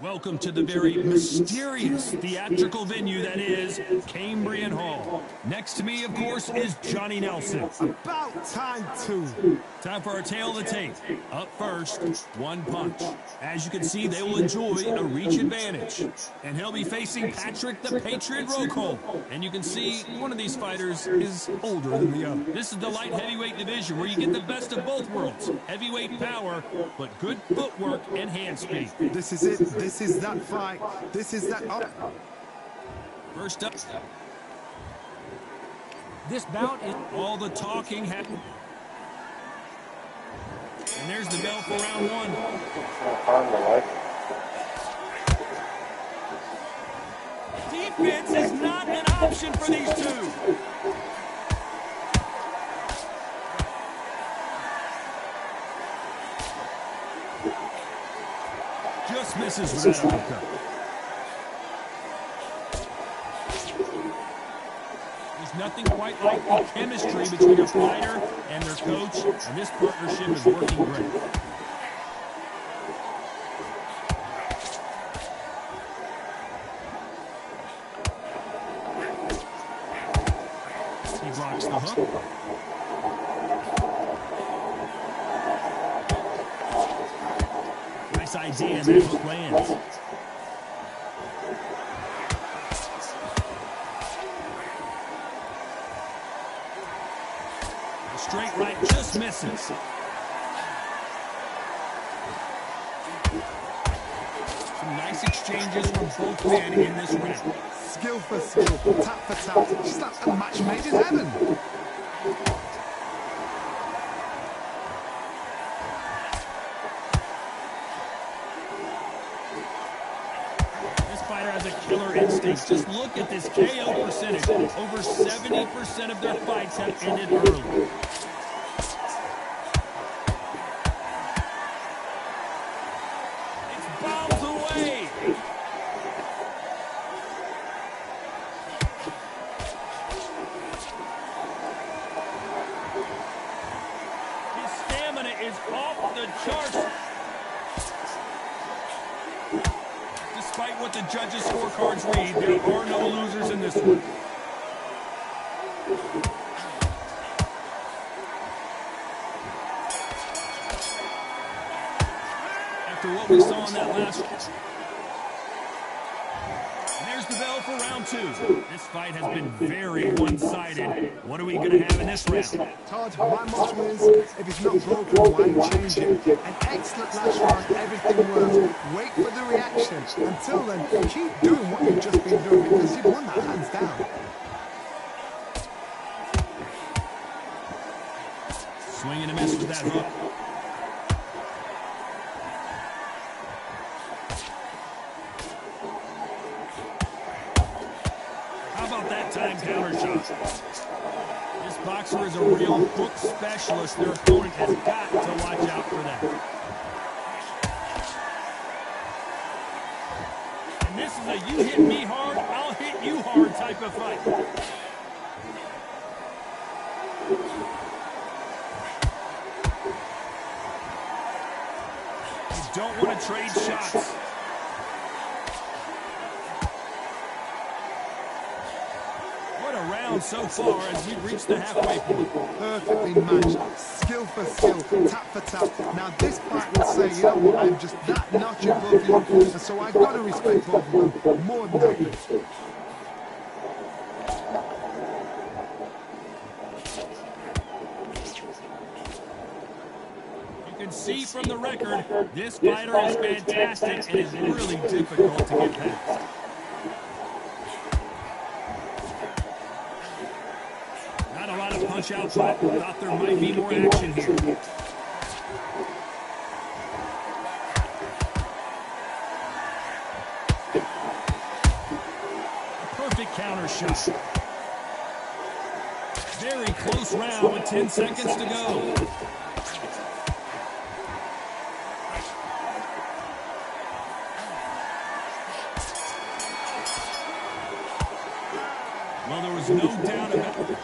Welcome to the very mysterious theatrical venue that is Cambrian Hall. Next to me, of course, is Johnny Nelson. About time to. Time for our tail of the tape. Up first, one punch. As you can see, they will enjoy a reach advantage. And he'll be facing Patrick the Patriot Rocco. And you can see one of these fighters is older than the other. This is the light heavyweight division where you get the best of both worlds. Heavyweight power, but good footwork and hand speed. This is it. This is that fight. This is that up. First up. This bout is All the talking happened. And there's the bell for round one. Defense is not an option for these two. Just misses misses with that uppercut. There's nothing quite like the chemistry between a fighter and their coach, and this partnership is working great. He blocks the hook. Nice idea, and that hook lands. The straight right just misses. Some nice exchanges from both men in this round. Skill for skill, tap for tap, just like a match made in heaven. This fighter has a killer instinct. Just look at this KO percentage. Over 70% of their fights have ended early. It's bombs away. His stamina is off the charts. Despite what the judges' scorecards read, there are no losers in this one. After what we saw in that last one. And there's the bell for round two. This fight has been very one-sided. What are we going to have in this round? Todd, my motto is, if it's not broken, why change it? An excellent last round, everything works. Wait for the reaction. Until then, keep doing what you've just been doing because you've won that hands down. Swing and a miss with that hook. How about that time counter shot? This boxer is a real hook specialist. Their opponent has got to watch out for that. And this is a you hit me hard, I'll hit you hard type of fight. You don't want to trade shots. What a round so far as we reach the halfway point. Perfectly matched. Skill for skill, tap for tap. Now this fight will say, you know what, I'm just that notch above you, and so I've got to respect both of them more than happy. You can see from the record, this fighter is fantastic and is really difficult to get past. Not a lot of punch-out, but thought there might be more action here. Perfect counter shot. Very close round with 10 seconds to go. Well, there was no doubt about it.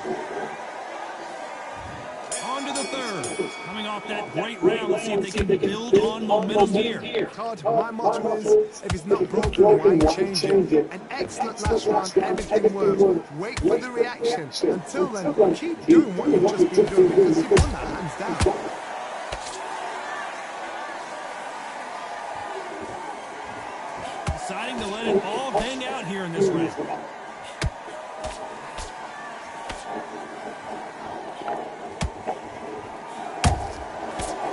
On to the third. Coming off that great round, let's see if they can build on momentum here. Todd, my motto is, if it's not broken, why change it? An excellent last round, everything works. Wait for the reaction. Until then, keep doing what you've just been doing because you've won that hands down. Deciding to let it all hang out here in this round.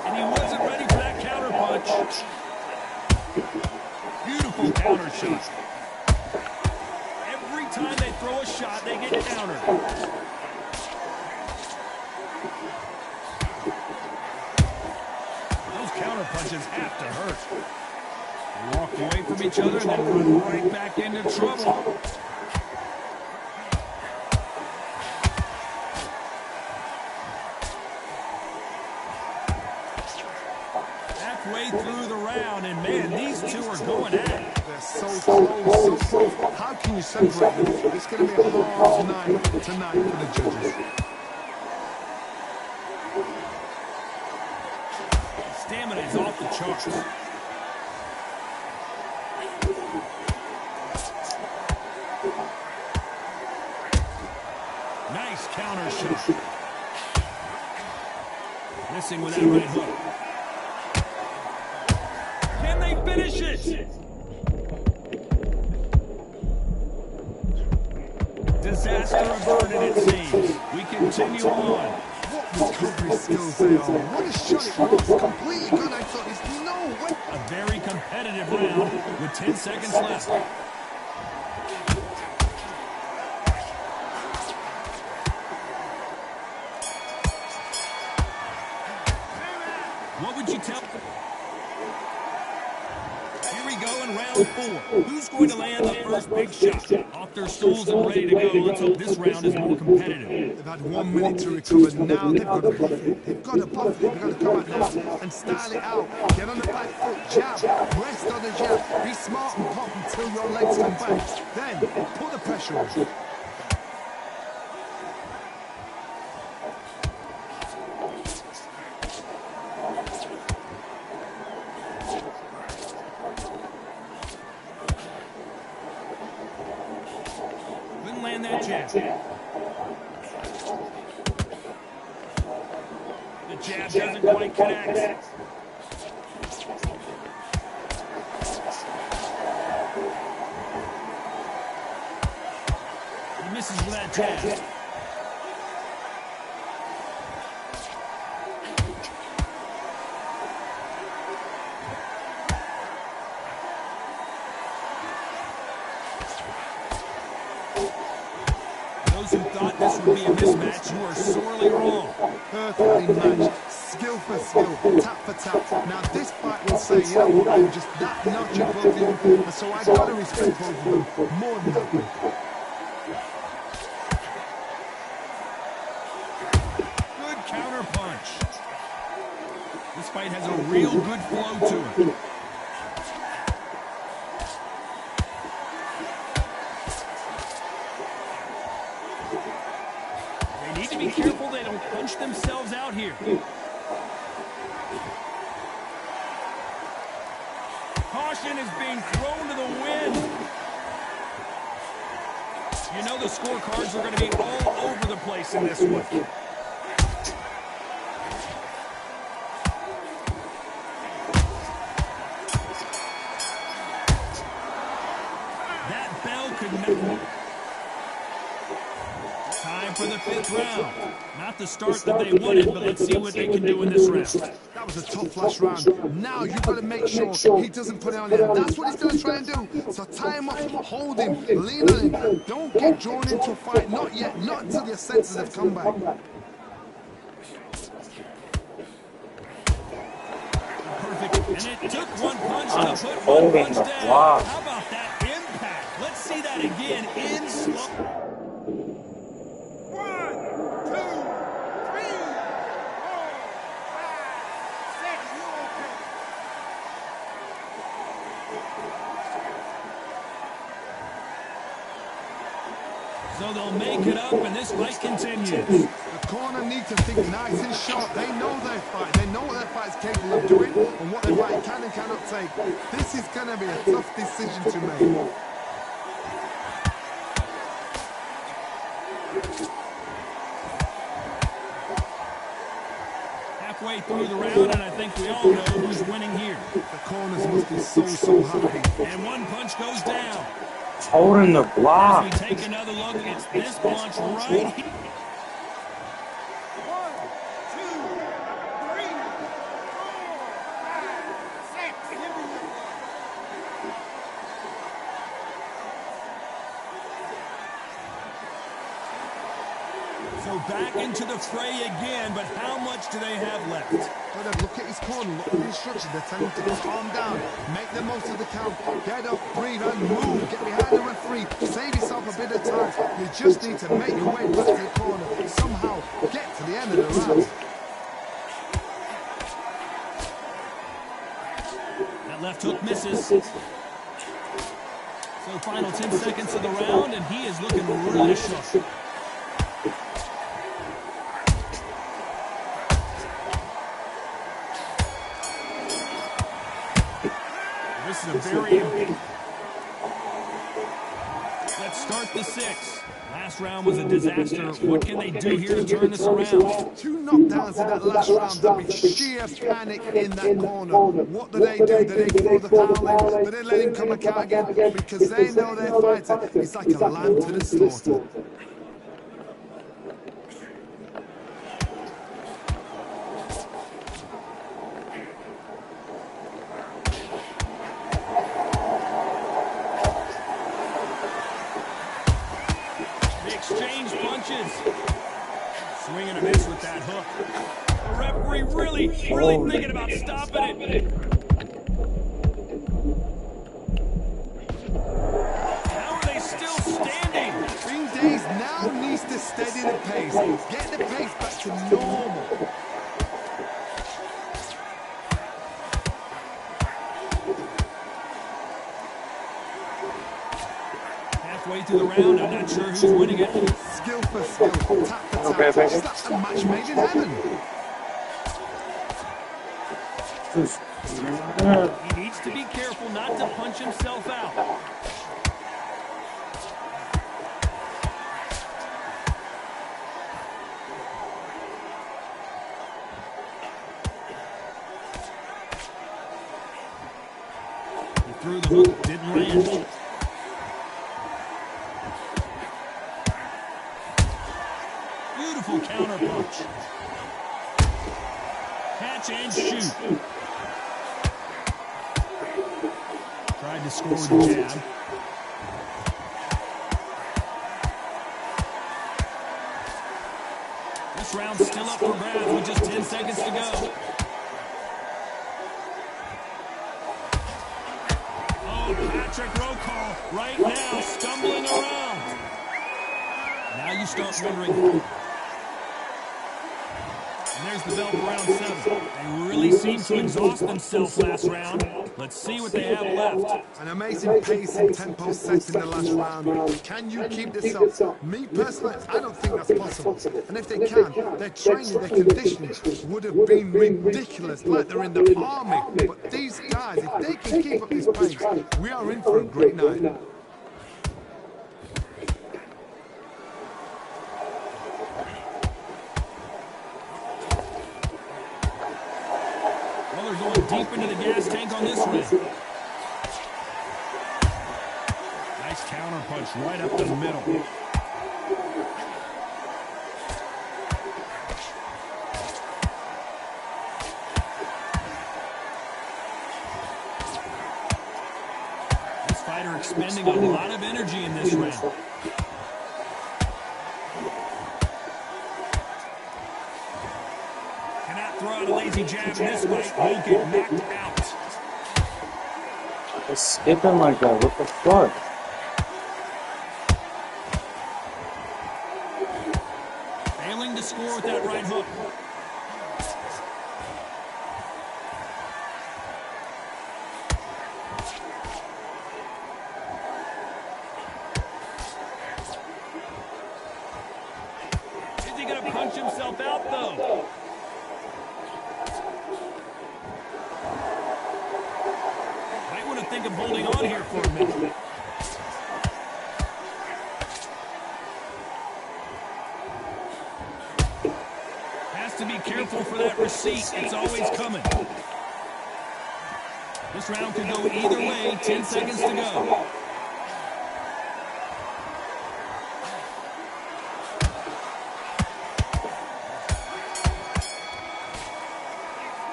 And he wasn't ready for that counter punch. Beautiful counter shot. Every time they throw a shot, they get countered. Those counter punches have to hurt. They walk away from each other and then run right back into trouble. Halfway through the round, and man, man, these two are going at it. They're so close, so close. How can you separate them? It's going to be a hard night tonight for the judges. Stamina is off the charts. Nice counter shot. Missing with that right hook. Can they finish it? Disaster averted, it seems. We continue on. What recovery skills they are. What a shot it was. Completely gone. I thought there's no way. A very competitive round with 10 seconds left. What would you tell? Here we go in round 4. Who's going to land the first big shot? Off their stools and ready to go. Let's hope this round is more competitive. They've had 1 minute to recover. Now they've got to buff it. They've got to buff it. They've got to come out now and style it out. Get on the back foot, jab, rest on the jab. Be smart and pop until your legs come back. Then put the pressure on. Land that jab. The jab doesn't quite connect. He misses with that jab. Those who thought this would be a mismatch, you are sorely wrong. Perfectly matched, skill for skill, tap for tap. Now this fight will say, you know what, I'm just that notch above you, and so I've got to respect both of them more than happy. Good counter punch. This fight has a real good flow to it. Need to be careful they don't punch themselves out here. Caution is being thrown to the wind. You know the scorecards are going to be all over the place in this one. That bell could not... Time for the 5th round. Not the start that they wanted, but let's see what they can do in this round. That was a tough last round. Now you've got to make sure he doesn't put it on him. That's what he's going to try and do. So tie him up, hold him, lean on him. Don't get drawn into a fight. Not yet. Not until your senses have come back. Perfect. And it took one punch to put one punch down. How about that impact? Let's see that again in slow. So they'll make it up, and this fight continues. The corner need to think nice and sharp. They know their fight. They know what their fight's capable of doing and what their fight can and cannot take. This is going to be a tough decision to make. Halfway through the round, and I think we all know who's winning here. The corners must be so happy. And one punch goes down. Holding the block. As we take another look, it's this punch right here. 1, 2, 3, 4, 5, 6, 7, 8. So back into the fray again, but how much do they have left? Well, look at his corner, look at the instructions. They're telling him to calm down, make the most of the count, get up, breathe, and move. Get behind the referee, save yourself a bit of time. You just need to make your way back to the corner, somehow get to the end of the round. That left hook misses. So final 10 seconds of the round, and he is looking really sharp. This is a very... Let's start the 6th. Last round was a disaster. What can they do here to turn this around? 2 knockdowns in that last round. There'll be sheer panic in that corner. What do? They throw the towel in? Do they let him come back out again? Because they know their fighter is like a lamb to the slaughter. Exchange punches. Swing and a miss with that hook. The referee really thinking about stopping it. How are they still standing? Green Days now needs to steady the pace. Get the pace back to normal. Halfway through the round, I'm not sure who's winning it. Skill for skill, tap for tap. Okay, thank you. That's a match made in heaven. He needs to be careful not to punch himself out. He threw the hook, didn't land. Beautiful counter punch. Catch and shoot. Tried to score with a jab. This round's still up for grabs with just 10 seconds to go. Oh, Patrick Rokal right now stumbling around. Now you start wondering. And there's the bell for round 7. They really seemed to exhaust themselves last round. Let's see what they have left. An amazing pace and tempo set in the last round. Can you keep this up? Me personally, I don't think that's possible. And if they can, their training, their conditioning would have been ridiculous, like they're in the army. But these guys, if they can keep up this pace, we are in for a great night. Well, they're going deep into the gas tank on this one. Nice counter punch right up the middle. This fighter expending a lot of energy in this round. Throw out a lazy jab in this fight, he'll get knocked out. It's skipping like that. What the fuck? Failing to score with that right hook. Is he going to punch himself out, though? Think of holding on here for a minute. Has to be careful for that receipt. It's always coming. This round could go either way. 10 seconds to go.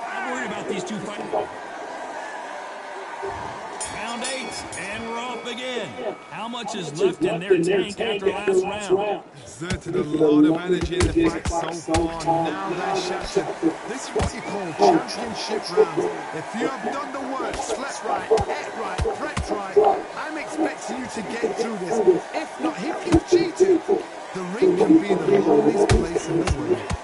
I'm worried about these two fighters. Round 8, and we're off again. How much is left in their tank after last round? Exerted a lot of energy in the fight so far. Now they're shattered. This is what you call championship rounds. If you have done the work, slept right, ate right, prepped right, I'm expecting you to get through this. If not, if you've cheated, the ring can be the loneliest place in the world.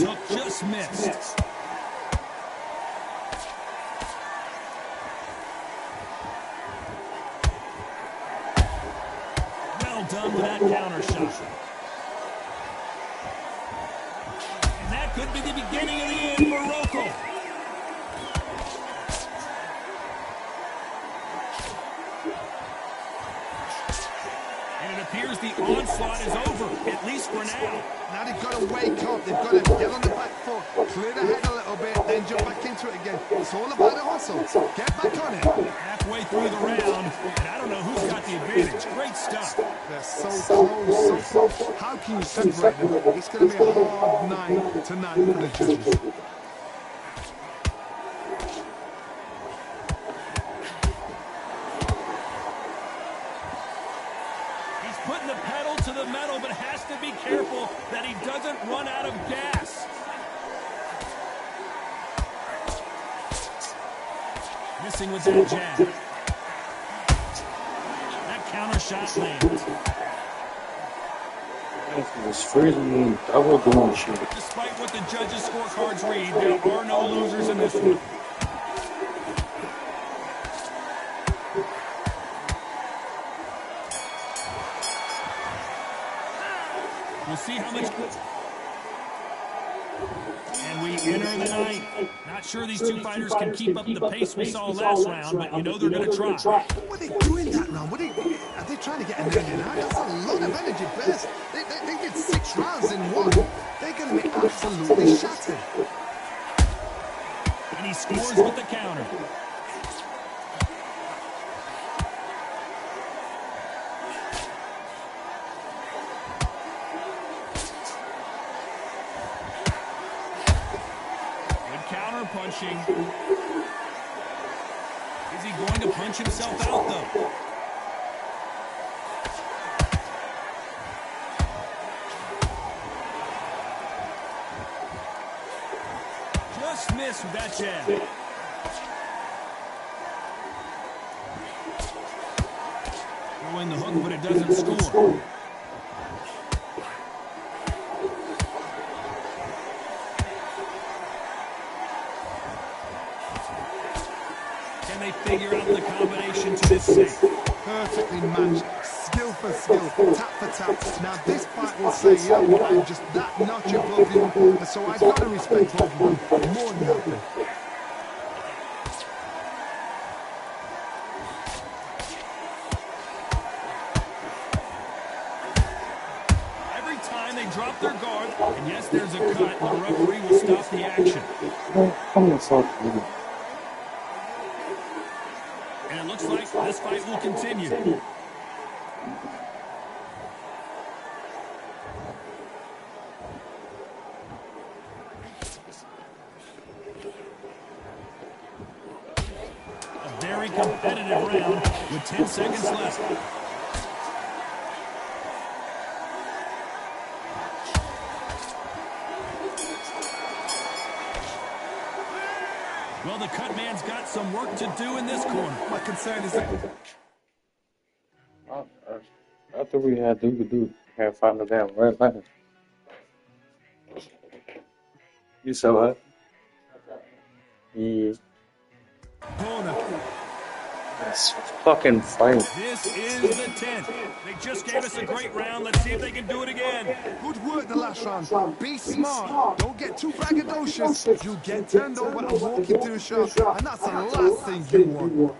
took just missed. Well done with that counter shot. And that could be the beginning of the end for Rocco. And it appears the onslaught is over, at least for now. Now they've got to wake up. They've got to get on the back foot, clear the head a little bit, then jump back into it again. It's all about the hustle. Get back on it. Halfway through the round, and I don't know who's got the advantage. Great stuff. They're so close, so close. How can you separate them? It's going to be a hard night tonight for the judges. He's putting the pedal to the metal, but has to be careful that he doesn't run out of gas. Missing with that jab. That counter shot lands. It's freezing double doing shit. Despite what the judges' scorecards read, there are no losers in this one. We'll see how much... And we enter the night. Not sure these two fighters can keep up the pace we saw last round, but you know they're going to try. What are they doing that round? Are they trying to get an energy now? That's a lot of energy burst. They did 6 rounds in one. They're going to be absolutely shattered. And he scores with the counter. Punching. Is he going to punch himself out, though? Just missed with that jab. Throwing the hook, but it doesn't score. Figure out the combination to this save. Perfectly matched, skill for skill, tap for tap. Now this fight will say, you know what, I'm just that notch above you, so I've got to respect both of them more than nothing. Every time they drop their guard, and yes, there's a cut, the referee will stop the action. And it looks like this fight will continue. A very competitive round with 10 seconds left. Well, the cut man's got some work to do in this corner. My concern is that... After we had do can't find the damn red line. You saw it? Yeah. Corner. That's fucking fight. This is the 10th. They just gave us a great round. Let's see if they can do it again. Good work the last round. Be smart. Don't get too braggadocious. You'll get turned over and walk into a shot. And that's the last thing you want.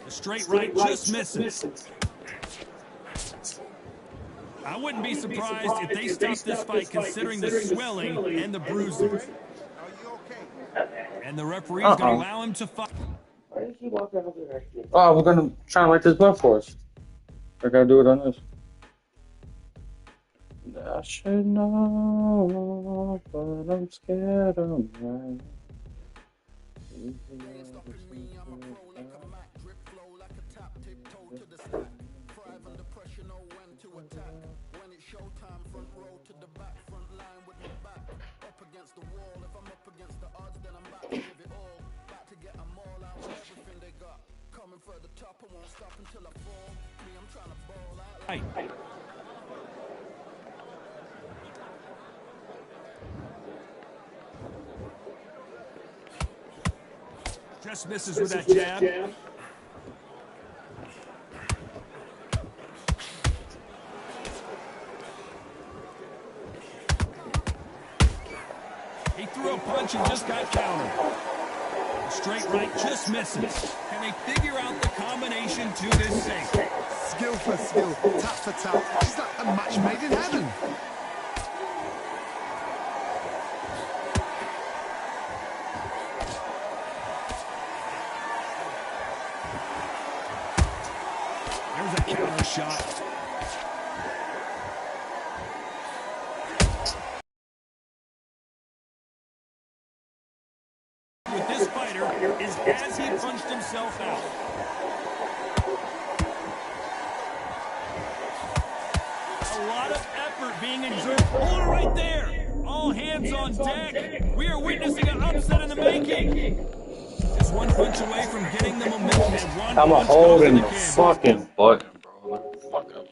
The straight right just misses. I wouldn't be surprised if they stop this fight considering the swelling and the bruising. And the referee's going to allow him to fight. Oh, we're gonna try and light this blood for us. We're gonna do it on this. I should know, but I'm scared of mine. Further Right. Just misses with that jab. He threw a punch and just got countered. The straight right just misses. Can they figure out the combination to this sink? Skill for skill, tap for tap. It's like a match made in heaven. There's a counter shot. With this fighter is as he punched himself out. A lot of effort being exerted. Hold it right there. All hands on deck. We are witnessing an upset in the making. Just one punch away from getting the momentum. And one I'm a punch goes to holding the the kid. fucking button, bro. Fucking